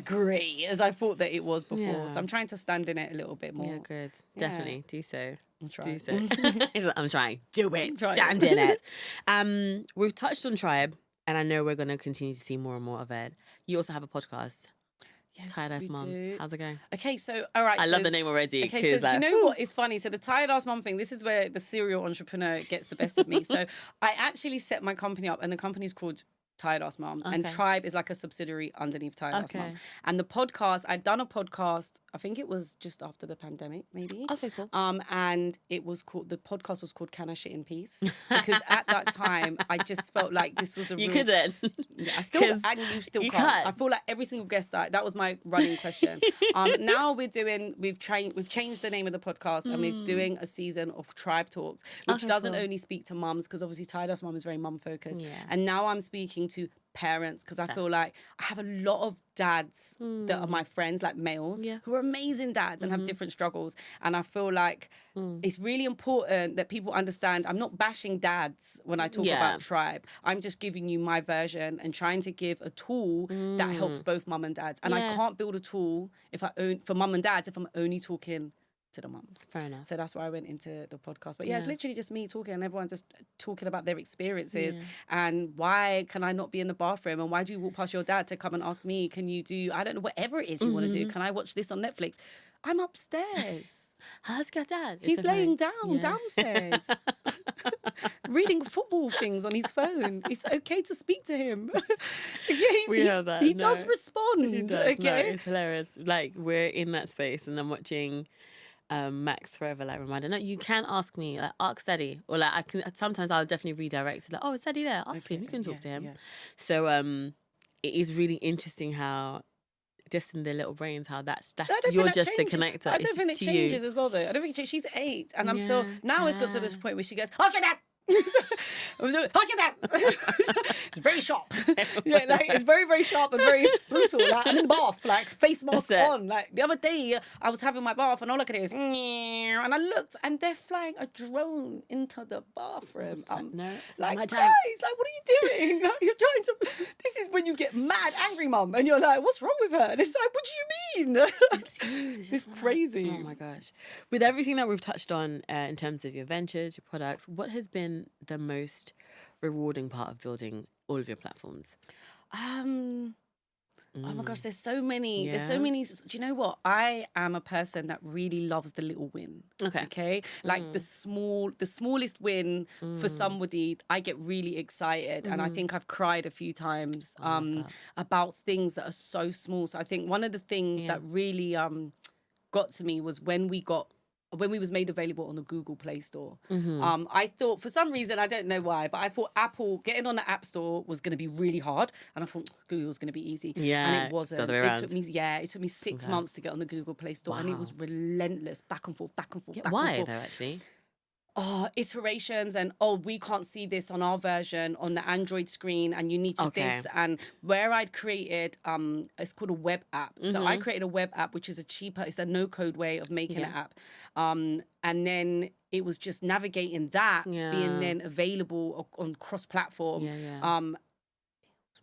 great as I thought that it was before. Yeah. So I'm trying to stand in it a little bit more. Yeah, good. Definitely. Do so. I'm trying. Do so. I'm trying. Do it. Stand in it. We've touched on Trybe, and I know we're going to continue to see more and more of it. You also have a podcast. Yes, Tired Ass we Mums. do. How's it going? Okay, so, all right. I love the name already. Okay, so do you know what is funny? So the Tired Ass Mum thing, this is where the serial entrepreneur gets the best of me. So I actually set my company up, and the company's called Tired Ass Mum, and Trybe is like a subsidiary underneath Tired Ass Mum. And the podcast, I'd done a podcast, I think it was just after the pandemic, maybe. Okay, cool. And the podcast was called Can I Shit in Peace? Because at that time, I just felt like this was a You real... couldn't. Yeah, and you still can't. I feel like every single guest that was my running question. Now we've changed the name of the podcast, and we're doing a season of Trybe Talks, which doesn't only speak to mums, because obviously Tired Ass Mum is very mum focused. Yeah. And now I'm speaking to parents, because I feel like I have a lot of dads that are my friends, like males, who are amazing dads and have different struggles. And I feel like it's really important that people understand I'm not bashing dads when I talk about Trybe. I'm just giving you my version and trying to give a tool that helps both mum and dads. And I can't build a tool for mum and dads if I'm only talking to the mums. Fair enough. So that's why I went into the podcast. But it's literally just me talking, and everyone just talking about their experiences and why can I not be in the bathroom, and why do you walk past your dad to come and ask me, can you do, I don't know, whatever it is you want to do. Can I watch this on Netflix? I'm upstairs. How's your dad? He's laying down downstairs, reading football things on his phone. It's okay to speak to him. We heard that. He does respond. He does. Okay, no, it's hilarious. Like, we're in that space, and I'm watching Max Forever, like, reminder. No, you can ask me, like, ask Daddy, or like, I can sometimes I'll definitely redirect it, like, oh, is Daddy there? Ask him. You can talk to him. So it is really interesting how just in their little brains, how that's you're just the connector. I don't think it changes as well, though. I don't think she's 8, and I'm still now. It's got to this point where she goes, ask your dad. Ask your dad. It's very sharp. Yeah, like, it's very, very sharp and very brutal. Like, I'm in the bath, like, face mask on. Like, the other day, I was having my bath, and all I could hear is, and I looked, and they're flying a drone into the bathroom. No, like, my guys, time. like, what are you doing? Like, you're trying to. This is when you get mad, angry mum, and you're like, what's wrong with her? And it's like, what do you mean? It's crazy. Oh my gosh. With everything that we've touched on in terms of your ventures, your products, what has been the most rewarding part of building all of your platforms? Oh my gosh, there's so many. There's so many. Do you know what? I am a person that really loves the little win. Okay. Like the smallest win for somebody, I get really excited, and I think I've cried a few times about things that are so small. So I think one of the things that really got to me was when we was made available on the Google Play Store. I thought, for some reason, I don't know why, but I thought Apple, getting on the App Store was going to be really hard. And I thought Google was going to be easy. Yeah. And it wasn't. The other way around. It took me 6 months to get on the Google Play Store. Wow. And it was relentless, back and forth, back and forth, back and forth. Why, though, actually? Iterations and we can't see this on our version on the Android screen, and you need to this. And where I'd created it's called a web app. So I created a web app, which is it's a no-code way of making an app. And then it was just navigating that being then available on cross-platform.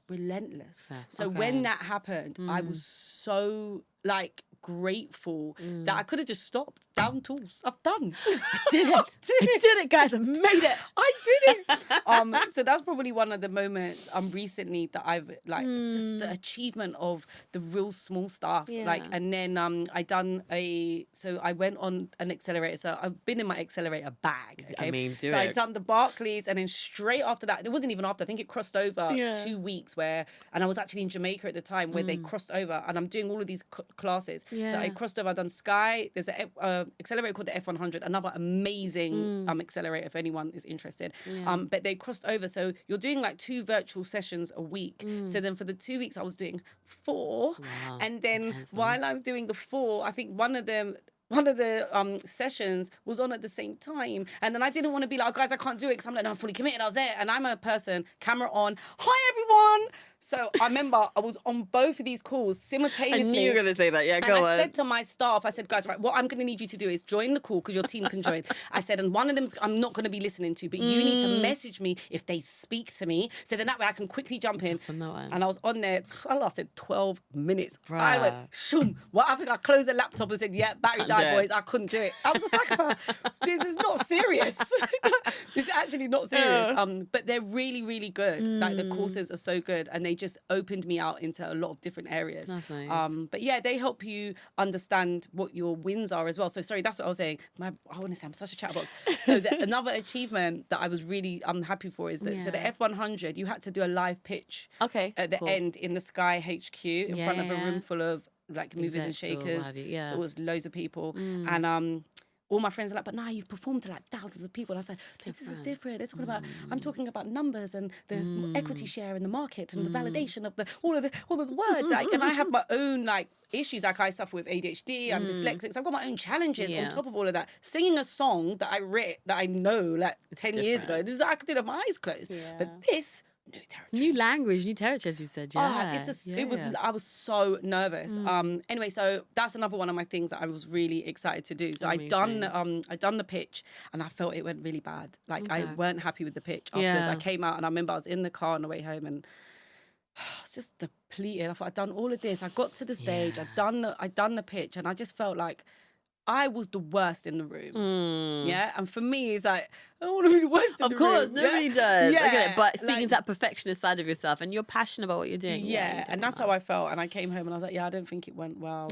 Relentless. So when that happened, I was so like grateful that I could have just stopped. Down tools. I've done. I did it. I did it, guys. I made it. I did it. So that's probably one of the moments recently that I've like just the achievement of the real small stuff. Yeah. Like, and then I went on an accelerator. So I've been in my accelerator bag. Okay. I mean, I done the Barclays, and then straight after that, it wasn't even after. I think it crossed over 2 weeks and I was actually in Jamaica at the time where they crossed over, and I'm doing all of these classes. Yeah. So I crossed over. I've done Sky. There's an accelerator called the F100, another amazing accelerator if anyone is interested. Yeah. But they crossed over. So you're doing like 2 virtual sessions a week. So then for the 2 weeks, I was doing 4. Wow. And then Intense, while I'm doing the 4, I think one of the sessions was on at the same time, and then I didn't want to be like, oh, guys, I can't do it because I'm like, no, I'm fully committed. I was there, and I'm a person, camera on, hi everyone. So I remember I was on both of these calls simultaneously. I knew you were going to say that. Yeah, go on. I said to my staff, I said, guys, right, what I'm going to need you to do is join the call because your team can join. I said, and one of them I'm not going to be listening to, but you need to message me if they speak to me. So then that way I can quickly jump in. And I was on there. I lasted 12 minutes. Bruh. I went, shoom. Well, I think I closed the laptop and said, yeah, battery died, boys. I couldn't do it. I was a psychopath. This is not serious. This is actually not serious. But they're really, really good. Like the courses are so good, and they just opened me out into a lot of different areas. That's nice. But yeah, they help you understand what your wins are as well. So sorry, that's what I was saying. I want to say I'm such a chatterbox. So another achievement that I was really happy for is that so the F100, you had to do a live pitch. Okay. At the end in the Sky HQ in front of a room full of like movers and shakers. Yeah. It was loads of people, and all my friends are like, but nah, you've performed to like thousands of people. And I was like, this is different. They're talking about, I'm talking about numbers and the equity share in the market and the validation of all of the words. Like, and I have my own like issues. Like I suffer with ADHD, I'm dyslexic. So I've got my own challenges on top of all of that. Singing a song that I wrote, that I know like 10 years ago, this is I could do it with my eyes closed. Yeah. But this, new territory. New language, new territory, as you said. Yeah. It was. I was so nervous. Anyway, so that's another one of my things that I was really excited to do. So I done the pitch, and I felt it went really bad. Like I weren't happy with the pitch. Afterwards, I came out, and I remember I was in the car on the way home, and I was just depleted. I thought I'd done all of this. I got to the stage. I'd done the pitch, and I just felt like I was the worst in the room. Yeah, and for me, it's like I don't want to be the worst in the room. Of course, nobody does. Yeah, I get it. But speaking like, to that perfectionist side of yourself, and you're passionate about what you're doing. Yeah, and that's how I felt. And I came home and I was like, yeah, I don't think it went well.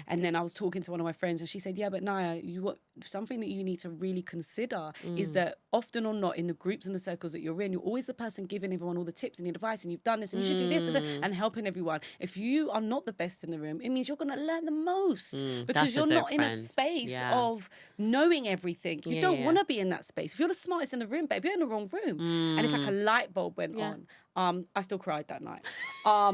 And then I was talking to one of my friends, and she said, yeah, but Nyah, something that you need to really consider is that often or not in the groups and the circles that you're in, you're always the person giving everyone all the tips and the advice, and you've done this and you should do this and helping everyone. If you are not the best in the room, it means you're going to learn the most because you're not in a space of knowing everything. You don't want to be in that space. If you're the smartest in the room, babe, you're in the wrong room. And it's like a light bulb went on. I still cried that night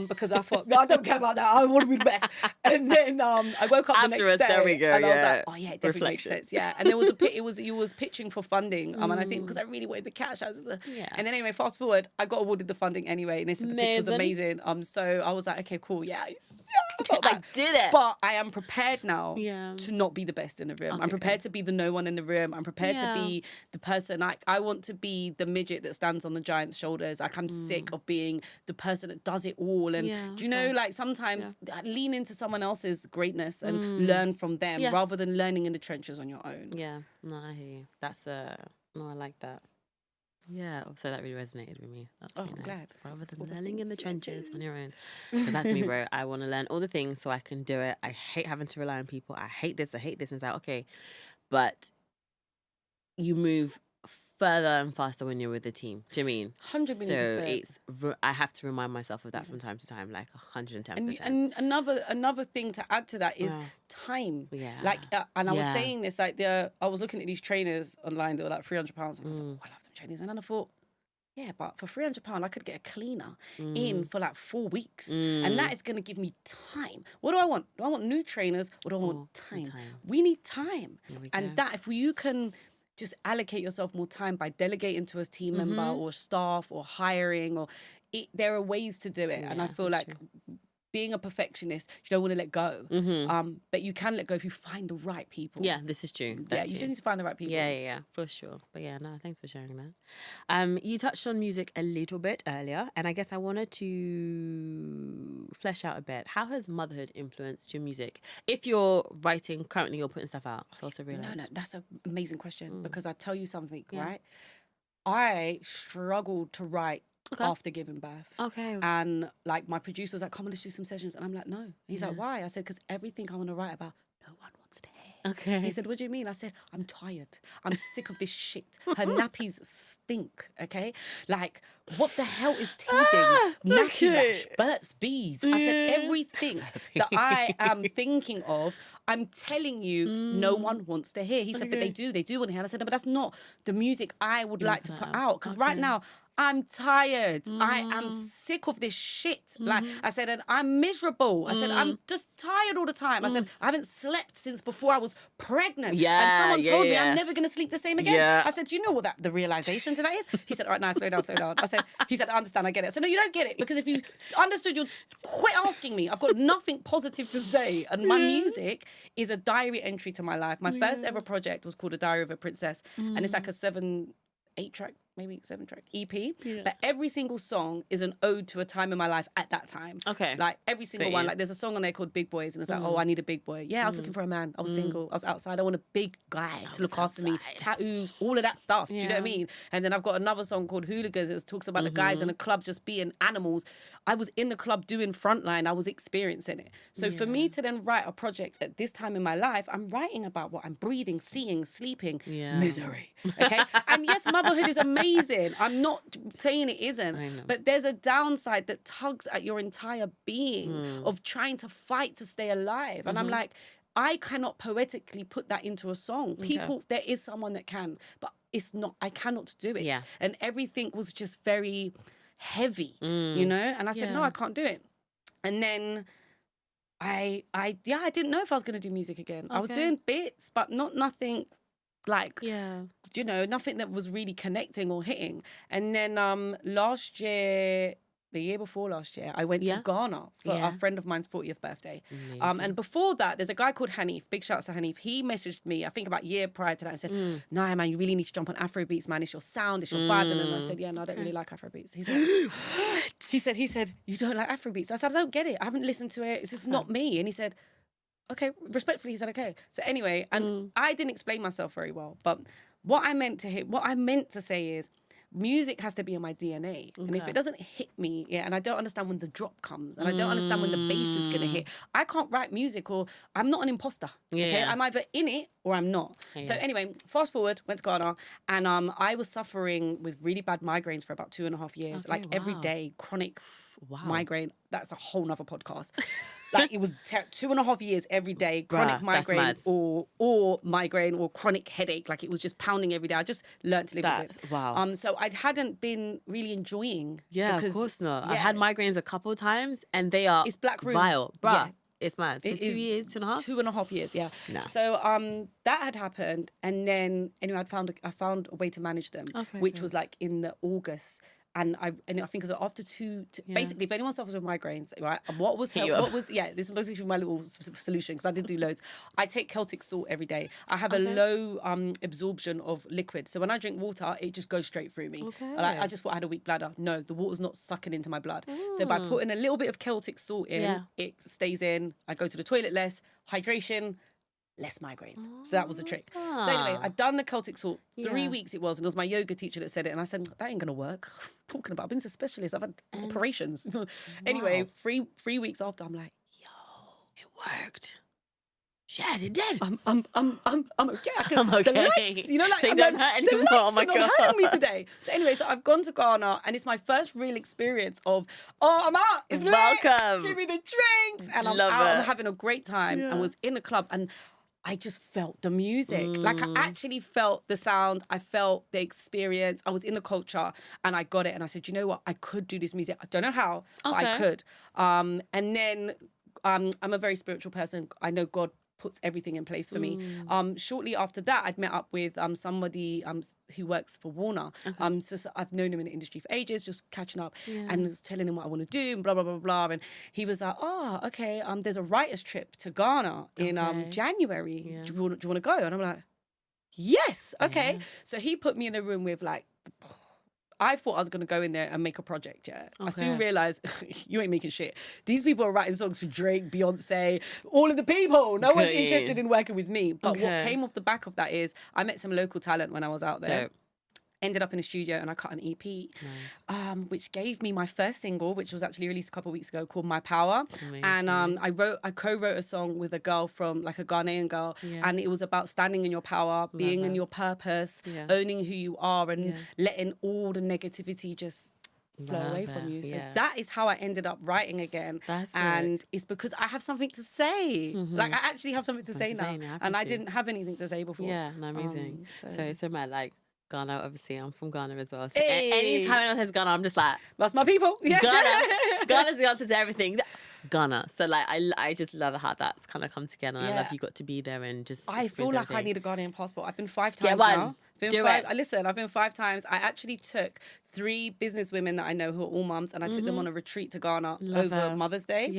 because I thought, no, I don't care about that. I want to be the best. And then I woke up afterwards, the next day, there we go. And I was like, oh yeah, it definitely makes sense. Yeah, and there was you was pitching for funding, and I think because I really wanted the cash. And then anyway, fast forward, I got awarded the funding anyway, and they said the pitch was amazing. So I was like, okay, cool, yeah. I did it. But I am prepared now to not be the best in the room. I'm prepared to be the no one in the room. I'm prepared to be the person. Like I want to be the midget that stands on the giant's shoulders. Like I'm sick of being the person that does it all. And do you know, like sometimes lean into someone else's greatness and learn from them rather than learning in the trenches on your own. Yeah, no, I hear you. No, I like that. Yeah, so that really resonated with me. That's really nice. Glad. Rather than learning in the trenches on your own. Because that's me, bro. I want to learn all the things so I can do it. I hate having to rely on people. I hate this. And it's like, okay. But you move further and faster when you're with the team. Do you mean? 100%. So I have to remind myself of that from time to time, like 110%. And another thing to add to that is time. Yeah. Like, and I was saying this, like, I was looking at these trainers online that were like £300, and I was like, oh, I love them trainers. And then I thought, yeah, but for £300, I could get a cleaner in for like 4 weeks. And that is going to give me time. What do I want? Do I want new trainers or do I want time? We need time. And that, if you can just allocate yourself more time by delegating to a team member or staff or hiring, there are ways to do it. And I feel like being a perfectionist, you don't want to let go. But you can let go if you find the right people. Yeah, this is true. Yeah, you just need to find the right people. Yeah, for sure. But yeah, no, thanks for sharing that. You touched on music a little bit earlier, and I guess I wanted to flesh out a bit. How has motherhood influenced your music? If you're writing currently or putting stuff out, I also realized. No, that's an amazing question because I tell you something, right? I struggled to write after giving birth. Okay. And like my producer was like, come on, let's do some sessions. And I'm like, no. He's like, why? I said, because everything I want to write about, no one wants to hear. Okay. He said, what do you mean? I said, I'm tired. I'm sick of this shit. Her nappies stink, okay? Like, what the hell is teething? Nappy rash, birds, bees. I said, everything that I am thinking of, I'm telling you, no one wants to hear. He said, but they do want to hear. And I said, no, but that's not the music I would like to put out. Because right now, I'm tired. I am sick of this shit. Like I said, and I'm miserable. I said, I'm just tired all the time. I said, I haven't slept since before I was pregnant. Yeah, and someone told me I'm never going to sleep the same again. Yeah. I said, do you know what the realization to that is? He said, all right, now slow down. He said, I understand, I get it. I said, no, you don't get it. Because if you understood, you'd quit asking me. I've got nothing positive to say. And my music is a diary entry to my life. My first ever project was called A Diary of a Princess. And it's like a 7-track EP. But every single song is an ode to a time in my life at that time. Okay. Like every single one. Like there's a song on there called Big Boys, and it's like, oh, I need a big boy. Yeah, I was looking for a man. I was single. I was outside. I want a big guy to look after me. Tattoos, all of that stuff. Do you know what I mean? And then I've got another song called Hooligans. It talks about the guys in the club just being animals. I was in the club doing frontline. I was experiencing it. So for me to then write a project at this time in my life, I'm writing about what I'm breathing, seeing, sleeping, misery. Okay. And yes, motherhood is amazing. I'm not saying it isn't, but there's a downside that tugs at your entire being of trying to fight to stay alive. And I'm like, I cannot poetically put that into a song. People, there is someone that can, but it's not, I cannot do it. And everything was just very heavy, you know? And I said, no, I can't do it. And then I didn't know if I was going to do music again. I was doing bits, but nothing like, you know, nothing that was really connecting or hitting. And then the year before last year, I went to Ghana for a friend of mine's 40th birthday. And before that, there's a guy called Hanif, big shouts to Hanif. He messaged me, I think about a year prior to that, and said, nah, man, you really need to jump on Afrobeats, man. It's your sound, it's your vibe. And I said, yeah, no, I don't really like Afrobeats. He said, he said, you don't like Afrobeats? I said, I don't get it. I haven't listened to it. It's just not me. And he said, okay, respectfully, he said, okay. So anyway, and I didn't explain myself very well, but what I meant to say is, music has to be in my DNA. Okay. And if it doesn't hit me, and I don't understand when the drop comes, and I don't understand when the bass is going to hit, I can't write music, or I'm not an imposter. Okay, I'm either in it or I'm not. So anyway, fast forward, went to Ghana, and I was suffering with really bad migraines for about 2.5 years. Every day, chronic migraine. That's a whole nother podcast. Like it was 2.5 years every day, chronic migraine or migraine or chronic headache. Like it was just pounding every day. I just learned to live with it. Wow. So I hadn't been really enjoying. Yeah, of course not. I've had migraines a couple of times, and they are it's black room. Vile. Bruh. Yeah. It's mad. So it 2 years, 2.5? 2.5 years, yeah. No. So that had happened, and then anyway, I found a way to manage them, which was like in the August. And I think it was after basically, if anyone suffers with migraines, right, this is basically my little solution, because I did do loads. I take Celtic salt every day. I have a low absorption of liquid. So when I drink water, it just goes straight through me. Okay. Like, I just thought I had a weak bladder. No, the water's not sucking into my blood. So by putting a little bit of Celtic salt in, it stays in. I go to the toilet less, hydration, less migraines. So that was the trick. So anyway, I'd done the Celtic salt. 3 weeks it was, and it was my yoga teacher that said it. And I said, that ain't going to work. Talking about, I've been to specialists, I've had operations. Anyway, 3 weeks after, I'm like, yo, it worked. Yeah, it did. I'm okay. I'm okay. The lights, you know, like they don't hurt anymore. Oh my God, hurting me today. So anyway, so I've gone to Ghana, and it's my first real experience of, I'm out. It's welcome. Lit. Give me the drinks, and I'm out. I'm having a great time. And was in the club, and I just felt the music. Like I actually felt the sound. I felt the experience. I was in the culture, and I got it. And I said, you know what? I could do this music. I don't know how, but I could. And then I'm a very spiritual person. I know God puts everything in place for me. Shortly after that, I'd met up with somebody who works for Warner. So I've known him in the industry for ages, just catching up, and was telling him what I want to do, and blah blah blah blah. And he was like, "Oh, okay. There's a writers' trip to Ghana in January. Yeah. Do you want to go?" And I'm like, "Yes, okay." So he put me in a room with like. I thought I was going to go in there and make a project, I soon realised, you ain't making shit. These people are writing songs for Drake, Beyonce, all of the people. No one's interested in working with me. But what came off the back of that is I met some local talent when I was out there. Ended up in the studio and I cut an EP, which gave me my first single, which was actually released a couple of weeks ago, called My Power. Amazing. And I co-wrote a song with a girl from, like a Ghanaian girl, and it was about standing in your power, being in your purpose, owning who you are, and letting all the negativity just flow away from you. So that is how I ended up writing again. And it's because I have something to say. Like I actually have something to say now. And I didn't have anything to say before. Yeah, no, amazing. So mad, like, Ghana, obviously, I'm from Ghana as well. So anytime anyone says Ghana, I'm just like, that's my people. Yeah. Ghana's the answer to everything. Ghana. So like, I just love how that's kind of come together. And I love you got to be there and just. I feel like everything. I need a Ghanaian passport. I've been 5 times now. Listen, I've been 5 times. I actually took 3 business women that I know who are all mums, and I took them on a retreat to Ghana over Mother's Day.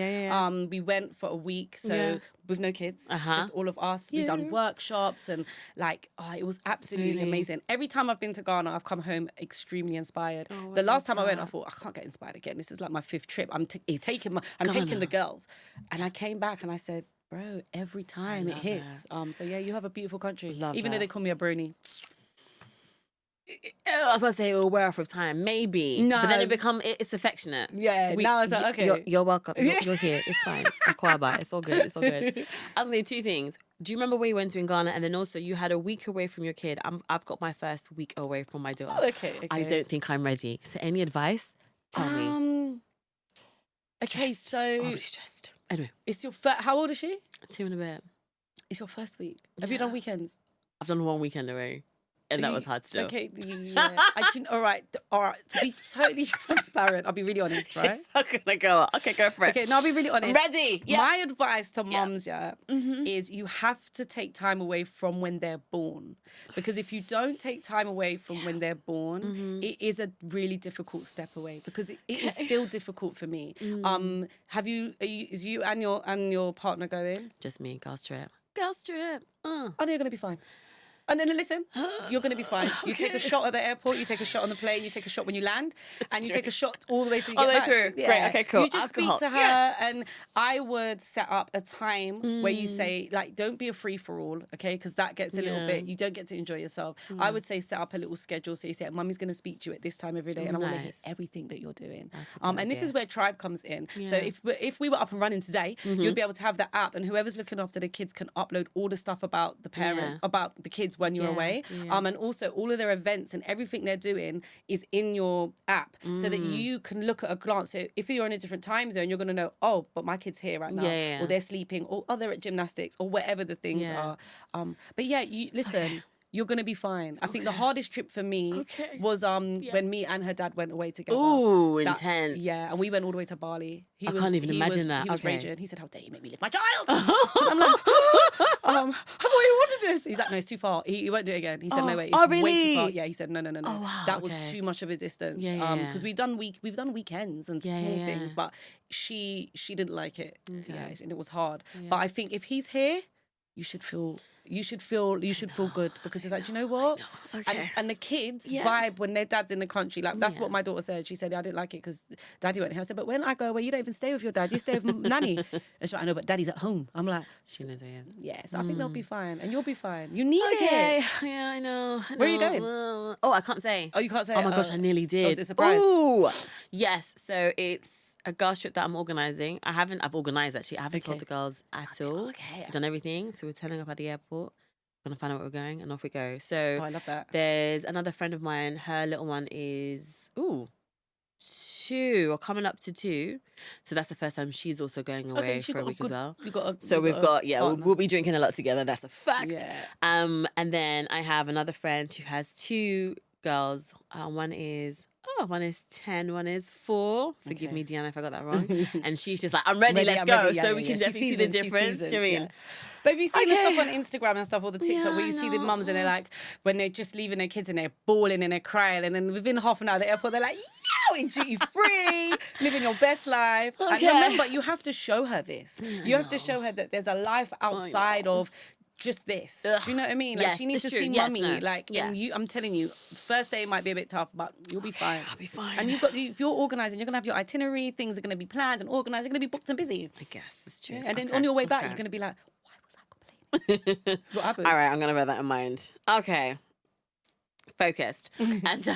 We went for a week, so with no kids, just all of us. We've done workshops and like, it was absolutely amazing. Every time I've been to Ghana, I've come home extremely inspired. The last time I went, I thought, I can't get inspired again. This is like my 5th trip. I'm taking the girls. And I came back and I said, bro, every time it hits. So yeah, you have a beautiful country. Even though they call me a brony. I was going to say, aware of time, maybe. No. But then it's affectionate. Yeah, now it's like, okay. You're welcome. You're here. It's fine. Akwaaba. It's all good. It's all good. I'll say 2 things. Do you remember where you went to in Ghana? And then also, you had a week away from your kid. I've got my first week away from my daughter. Oh, okay. I don't think I'm ready. So any advice? Tell me. Okay, so... I'll be stressed. Anyway. It's your first... How old is she? 2 and a bit. It's your first week. Have you done weekends? I've done 1 weekend away. And that was hard still. Okay, all right. To be totally transparent, I'll be really honest, right? It's not gonna go. Okay, go for it. Okay, now I'll be really honest. I'm ready. Yeah. My advice to mums, is you have to take time away from when they're born, because if you don't take time away from when they're born, it is a really difficult step away, because it is still difficult for me. Is you and your partner going? Just me, girls trip. Girls trip. I know you're gonna be fine. And then listen, you're going to be fine. You take a shot at the airport, you take a shot on the plane, you take a shot when you land, and you take a shot all the way till you get back. Through. Yeah. Great, okay, cool. You just speak to her, and I would set up a time where you say, like, don't be a free-for-all, okay? Because that gets a little bit, you don't get to enjoy yourself. I would say set up a little schedule. So you say, Mummy's going to speak to you at this time every day, and I want to hear everything that you're doing. And this is where Trybe comes in. Yeah. So if we were up and running today, you'd be able to have the app, and whoever's looking after the kids can upload all the stuff about the parent, about the kids when you're away. Yeah. And also all of their events and everything they're doing is in your app, so that you can look at a glance. So if you're in a different time zone, you're going to know, oh, but my kid's here right now, or they're sleeping, or they're at gymnastics, or whatever the things are. But yeah, you listen. Okay. You're going to be fine. I think the hardest trip for me was when me and her dad went away together. Ooh, intense. Yeah, and we went all the way to Bali. I can't even imagine that. He was raging. He said, how dare you make me live my child? I'm like, I've always wanted this. He's like, no, it's too far. He won't do it again. He said, no, wait, it's way too far. Yeah, he said, no. Oh, wow, that was too much of a distance. Because we've done weekends and small things, but she didn't like it. Okay. Yeah, and it was hard. Yeah. But I think if he's here, you should feel good, because it's like, do you know what? And the kids vibe when their dad's in the country. Like, that's what my daughter said. She said, I didn't like it because daddy went here. I said, but when I go away, you don't even stay with your dad. You stay with nanny. And she's like, I know, but daddy's at home. I'm like, she knows where he is. Yeah, so I think they'll be fine. And you'll be fine. You need it. Yeah, I know. Where are you going? I can't say. Oh, you can't say? Oh my gosh, I nearly did. Oh, was it a surprise? Ooh. Yes, so it's a girls trip that I'm organising. I've organised actually. I haven't told the girls at all. Okay. I've done everything. So we're turning up at the airport. Gonna find out where we're going, and off we go. So I love that. There's another friend of mine. Her little one is 2 or coming up to 2. So that's the first time she's also going away for a week as well. We'll be drinking a lot together. That's a fact. Yeah. And then I have another friend who has 2 girls. One is oh, one is 10, one is 4. Forgive Okay. me, Deanna, if I got that wrong. And she's just like, I'm ready, let's I'm go. ready. Yeah, so yeah, we yeah. can She's definitely see the seasoned, she's difference. Do you know what I mean? yeah. But have you seen the Okay. stuff on Instagram and stuff, all the TikTok, Yeah, where I you see the know. mums and they're like, when they're just leaving their kids and they're bawling and they're crying, and then within half an hour at the airport, they're like, yo, in duty free, living your best life. And Okay. remember, you have to show her this. You have to know. show her that there's a life outside of just this. Ugh. Do you know what I mean? Like, Yes, she needs to it's true. see Yes, mummy. no. Like, Yeah. and I'm telling you, the first day might be a bit tough, but you'll be fine. I'll be fine. And if you're organising, you're gonna have your itinerary. Things are gonna be planned and organised. You're gonna be booked and busy. I guess it's true. And then Okay, on your way back, okay. you're gonna be like, why was I complaining? That's what happens. All right, I'm going to bear that in mind. Okay. Focused. And,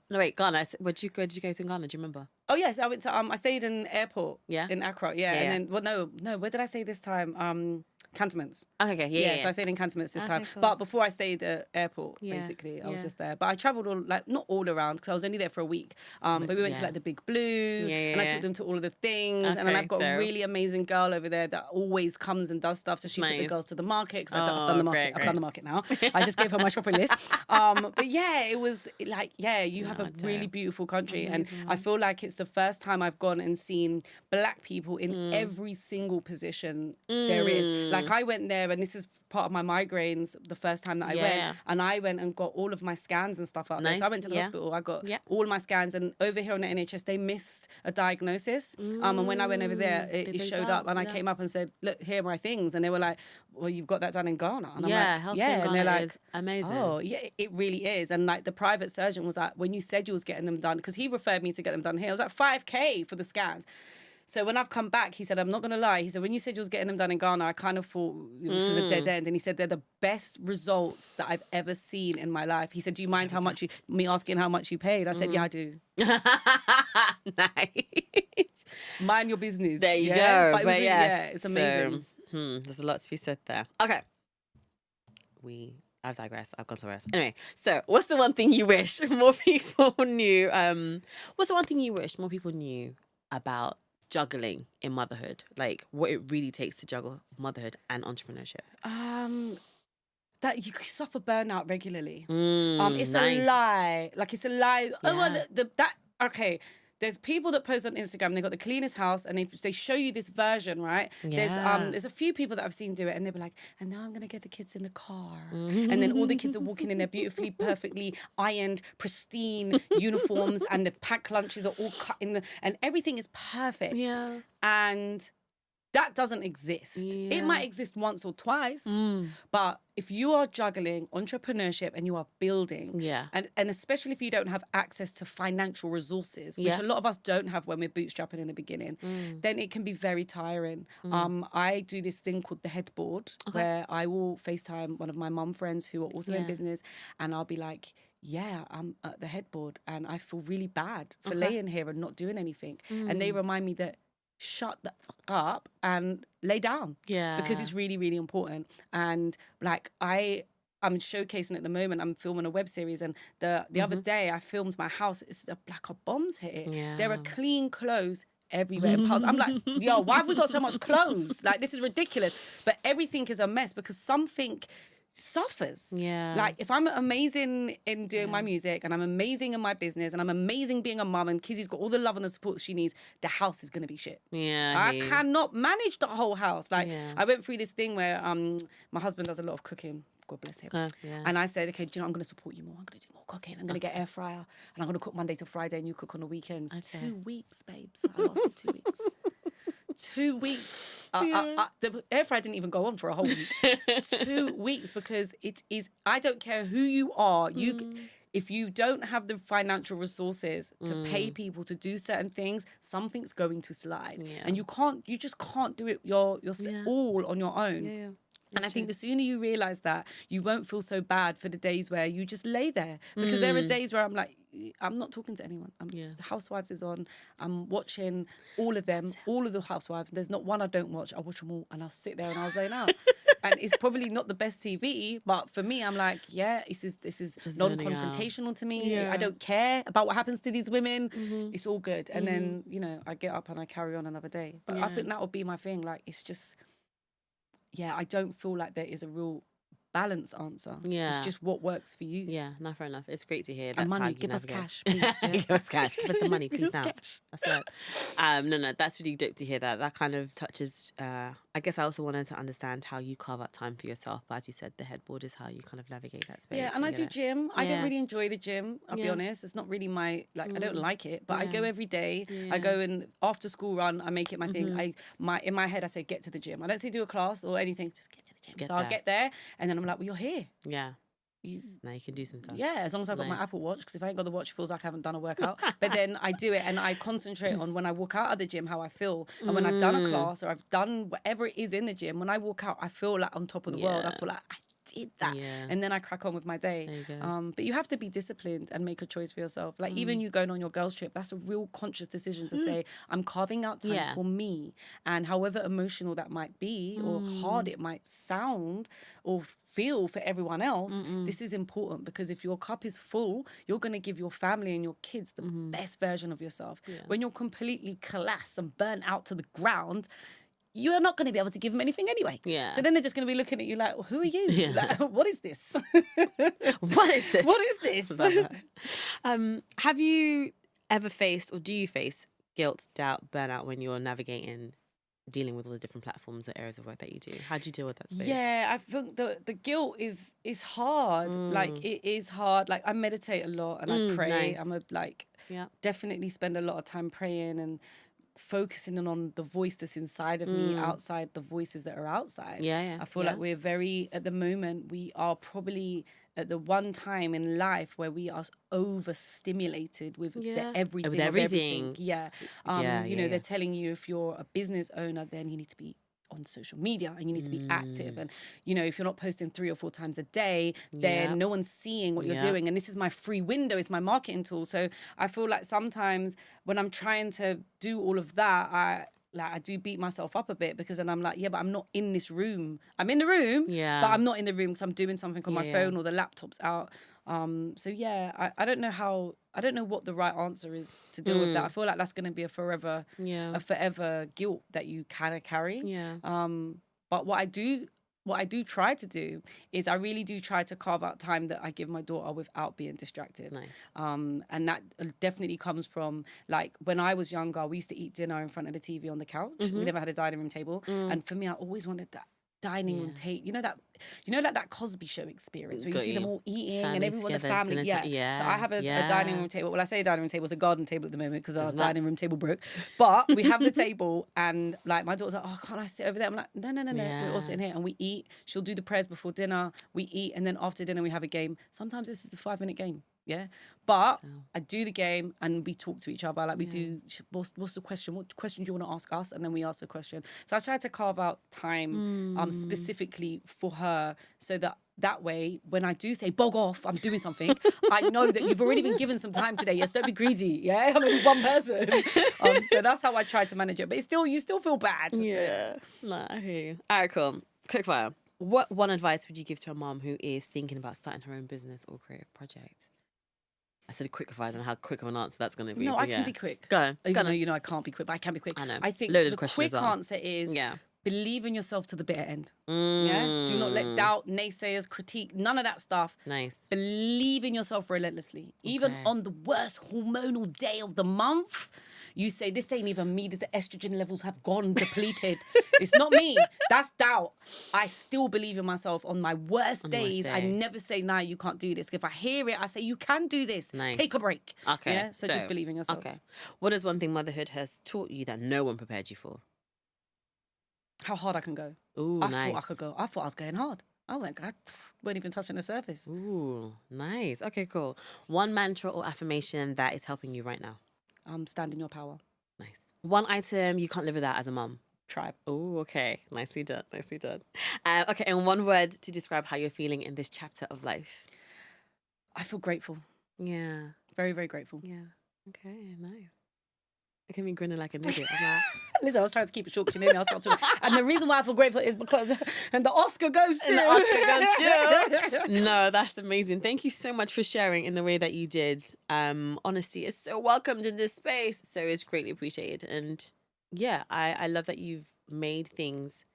no, wait, Ghana. Where did you go to in Ghana? Do you remember? Oh yes, I went to I stayed in airport. Yeah? In Accra. Yeah, And then no, where did I stay this time? Cantonments. Okay, yeah. So I stayed in Cantonments this time. cool. But before I stayed at airport, Yeah, basically, I was yeah. just there. But I travelled not all around because I was only there for a week. But we went to yeah. like the Big Blue, and I yeah. took them to all of the things. And then Okay, I've got a dope. really amazing girl over there that always comes and does stuff. So she took the Nice. girls to the market because I've Oh, done the market. great, I've done the market now. I just gave her my shopping list. But yeah, it was like, you have a really beautiful country, and I feel like it's the first time I've gone and seen Black people in every single position there is. Like, I went there, and this is part of my migraines the first time that I went, and I went and got all of my scans and stuff out there. So I Nice, went to the yeah. hospital, I got Yeah. all my scans, and over here on the NHS they missed a diagnosis. And when I went over there, it they showed don't, up, and I yeah. came up and said, look, here are my things. And they were like, well, you've got that done in Ghana. And I'm like, health yeah. in And they're Ghana like, is amazing. oh, yeah, it really is. And like the private surgeon was like, when you said you was getting them done, because he referred me to get them done here, it was like 5K for the scans. So when I've come back, he said, I'm not going to lie. He said, when you said you was getting them done in Ghana, I kind of thought this is a dead end. And he said, they're the best results that I've ever seen in my life. He said, do you mind me asking how much you paid? I said, yeah, I do. Nice. Mind your business. There you yeah? go. But it was really, yes. yeah, it's amazing. So, there's a lot to be said there. Okay. I've digressed. I've gone somewhere else. Anyway, so what's the one thing you wish more people knew? What's the one thing you wish more people knew about juggling in motherhood? Like, what it really takes to juggle motherhood and entrepreneurship? That you suffer burnout regularly. It's Nice. a lie. Like, it's a lie. Yeah. Okay. There's people that post on Instagram, they've got the cleanest house, and they show you this version, right? Yeah. There's a few people that I've seen do it, and they'll be like, and now I'm going to get the kids in the car. And then all the kids are walking in their beautifully, perfectly ironed, pristine uniforms, and the packed lunches are all cut and everything is perfect. Yeah. And that doesn't exist. Yeah. It might exist once or twice, but if you are juggling entrepreneurship and you are building, Yeah. and especially if you don't have access to financial resources, which Yeah. a lot of us don't have when we're bootstrapping in the beginning, then it can be very tiring. I do this thing called the headboard, where I will FaceTime one of my mum friends who are also in Yeah. business, and I'll be like, yeah, I'm at the headboard and I feel really bad for laying here and not doing anything. And they remind me that shut the fuck up and lay down. Yeah. Because it's really, really important. And like I'm showcasing at the moment, I'm filming a web series, and the other day I filmed my house. It's like a bomb's hitting. Yeah. There are clean clothes everywhere in piles. I'm like, yo, why have we got so much clothes? Like, this is ridiculous. But everything is a mess because something suffers. Yeah. Like, if I'm amazing in doing my music, and I'm amazing in my business, and I'm amazing being a mum, and Kizzy's got all the love and the support she needs, the house is gonna be shit. Yeah. I cannot manage the whole house. Like, Yeah. I went through this thing where my husband does a lot of cooking. God bless him. Yeah. And I said, okay, do you know, I'm going to support you more. I'm going to do more cooking. I'm going to get air fryer, and I'm going to cook Monday to Friday, and you cook on the weekends. Okay. 2 weeks, babes. I lasted 2 weeks. 2 weeks. The air fryer didn't even go on for a whole week. 2 weeks, because it is. I don't care who you are. If you don't have the financial resources to pay people to do certain things, something's going to slide, and you just can't do it all on your own. Yeah. And I think the sooner you realise that, you won't feel so bad for the days where you just lay there. Because there are days where I'm like, I'm not talking to anyone. Housewives is on. I'm watching all of them, all of the Housewives. There's not one I don't watch. I watch them all, and I'll sit there and I'll zone out. And it's probably not the best TV, but for me, I'm like, yeah, this is non-confrontational to me. Yeah. I don't care about what happens to these women. It's all good. And then, I get up and I carry on another day. But I think that would be my thing. Like, it's just... Yeah, I don't feel like there is a real balance answer. Yeah. It's just what works for you. Yeah, no, fair enough. It's great to hear. That's And money, how you give us navigate. cash, please. Yeah. Give us cash. Give us the money, please Give us now. cash. That's it. No, that's really dope to hear that. That kind of touches, I guess I also wanted to understand how you carve out time for yourself. But as you said, the headboard is how you kind of navigate that space. Yeah, and I do gym. I don't Yeah. really enjoy the gym, I'll be honest. It's not really my, like, I don't like it, but I go every day. I go and after school run, I make it my thing. In my head, I say, get to the gym. I don't say do a class or anything, just get to the gym. I'll get there and then I'm like, well, you're here. Yeah. Now you can do some stuff. Yeah, as long as I've got my Apple Watch, because if I ain't got the watch, it feels like I haven't done a workout. But then I do it and I concentrate on when I walk out of the gym, how I feel. And when I've done a class or I've done whatever it is in the gym, when I walk out, I feel like on top of the world. I feel like I did that. And then I crack on with my day. There you go. But you have to be disciplined and make a choice for yourself. Like even you going on your girls trip, that's a real conscious decision to say, I'm carving out time for me. And however emotional that might be or hard it might sound or feel for everyone else, this is important because if your cup is full, you're going to give your family and your kids the best version of yourself. When you're completely collapsed and burnt out to the ground, you're not going to be able to give them anything anyway. Yeah. So then they're just going to be looking at you like, well, who are you? Yeah. Like, what is this? What is this? What is this? Have you ever faced or do you face guilt, doubt, burnout when you're navigating dealing with all the different platforms or areas of work that you do? How do you deal with that space? Yeah, I think the guilt is hard. Like it is hard. Like I meditate a lot and I pray. Nice. Definitely spend a lot of time praying and focusing on the voice that's inside of me outside the voices that are outside. I feel like we're very, at the moment, we are probably at the one time in life where we are overstimulated with the everything. With everything. They're telling you if you're a business owner, then you need to be on social media and you need to be active, and if you're not posting 3 or 4 times a day, then no one's seeing what you're doing, and this is my free window, it's my marketing tool. So I feel like sometimes when I'm trying to do all of that, I do beat myself up a bit because then I'm like, but I'm not in this room. I'm in the room, but I'm not in the room because I'm doing something on my phone or the laptop's out. I don't know what the right answer is to deal with that. I feel like that's going to be a forever guilt that you kind of carry. But what I do try to do is I really do try to carve out time that I give my daughter without being distracted. Nice. And that definitely comes from, like, when I was younger, we used to eat dinner in front of the TV on the couch. We never had a dining room table. And for me, I always wanted that dining room table. That Cosby Show experience where you see them all eating and everyone, the family. So I have a dining room table. Well, I say a dining room table, it's a garden table at the moment because our dining room table broke. But we have the table and like my daughter's like, oh, can't I sit over there? I'm like, no. We're all sitting here and we eat. She'll do the prayers before dinner. We eat and then after dinner we have a game. Sometimes this is a 5-minute game. But I do the game and we talk to each other. Like we do, what's the question? What question do you want to ask us? And then we ask the question. So I try to carve out time specifically for her so that way, when I do say, bog off, I'm doing something, I know that you've already been given some time today. Yes, don't be greedy. I'm only one person. So that's how I try to manage it. But you still feel bad. Yeah. Nah, I hear you. All right, cool. Quick fire. What one advice would you give to a mom who is thinking about starting her own business or creative project? I said a quick advice. I don't know how quick of an answer that's going to be. No, I can be quick. Go on. Even though I can't be quick, but I can be quick. I know. I think Loaded the question quick as well. answer is believe in yourself to the bitter end. Do not let doubt, naysayers, critique, none of that stuff. Nice. Believe in yourself relentlessly. Even on the worst hormonal day of the month, you say, this ain't even me, that the estrogen levels have gone depleted. It's not me. That's doubt. I still believe in myself on my worst days. I never say, nah, you can't do this. If I hear it, I say, you can do this. Nice. Take a break. Okay. Yeah? So just believe in yourself. Okay. What is one thing motherhood has taught you that no one prepared you for? How hard I can go. Ooh, I nice. thought I could go. I thought I was going hard. Oh my God, weren't even touching the surface. Ooh, nice. Okay, cool. One mantra or affirmation that is helping you right now? Stand in your power. Nice. One item you can't live without as a mum? Tribe. Oh, okay. Nicely done. Nicely done. Okay, and one word to describe how you're feeling in this chapter of life? I feel grateful. Yeah. Very, very grateful. Yeah. Okay, nice. Look at me grinning like an idiot. I'm like, Listen, I was trying to keep it short because you made me start talking. And the reason why I feel grateful is because, and the Oscar goes to. No, that's amazing. Thank you so much for sharing in the way that you did. Honesty is so welcomed in this space, so it's greatly appreciated. And yeah, I love that you've made things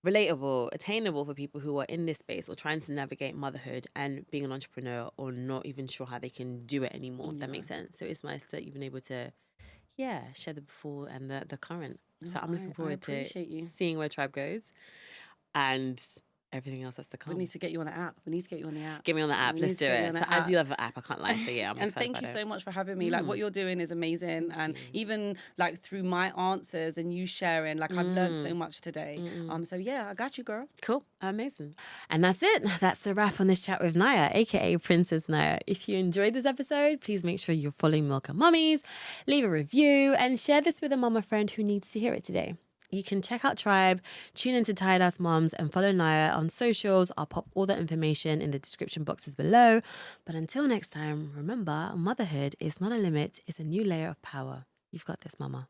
relatable, attainable for people who are in this space or trying to navigate motherhood and being an entrepreneur or not even sure how they can do it anymore, if that makes sense. So it's nice that you've been able to, share the before and the current. So I'm looking forward to seeing where Trybe goes and everything else that's to come. We need to get you on the app. We need to get you on the app. Get me on the app. Let's do it. So I do love an app. I can't lie. So yeah, I'm and excited thank you about so much for having me. Like what you're doing is amazing, and even like through my answers and you sharing, like I've learned so much today. So yeah, I got you, girl. Cool, amazing. And that's it. That's a wrap on this chat with Nyah, aka Princess Nyah. If you enjoyed this episode, please make sure you're following Milk Mummies, leave a review, and share this with a mama friend who needs to hear it today. You can check out Trybe, tune into Tired Ass Moms, and follow Nyah on socials. I'll pop all the information in the description boxes below. But until next time, remember, motherhood is not a limit, it's a new layer of power. You've got this, mama.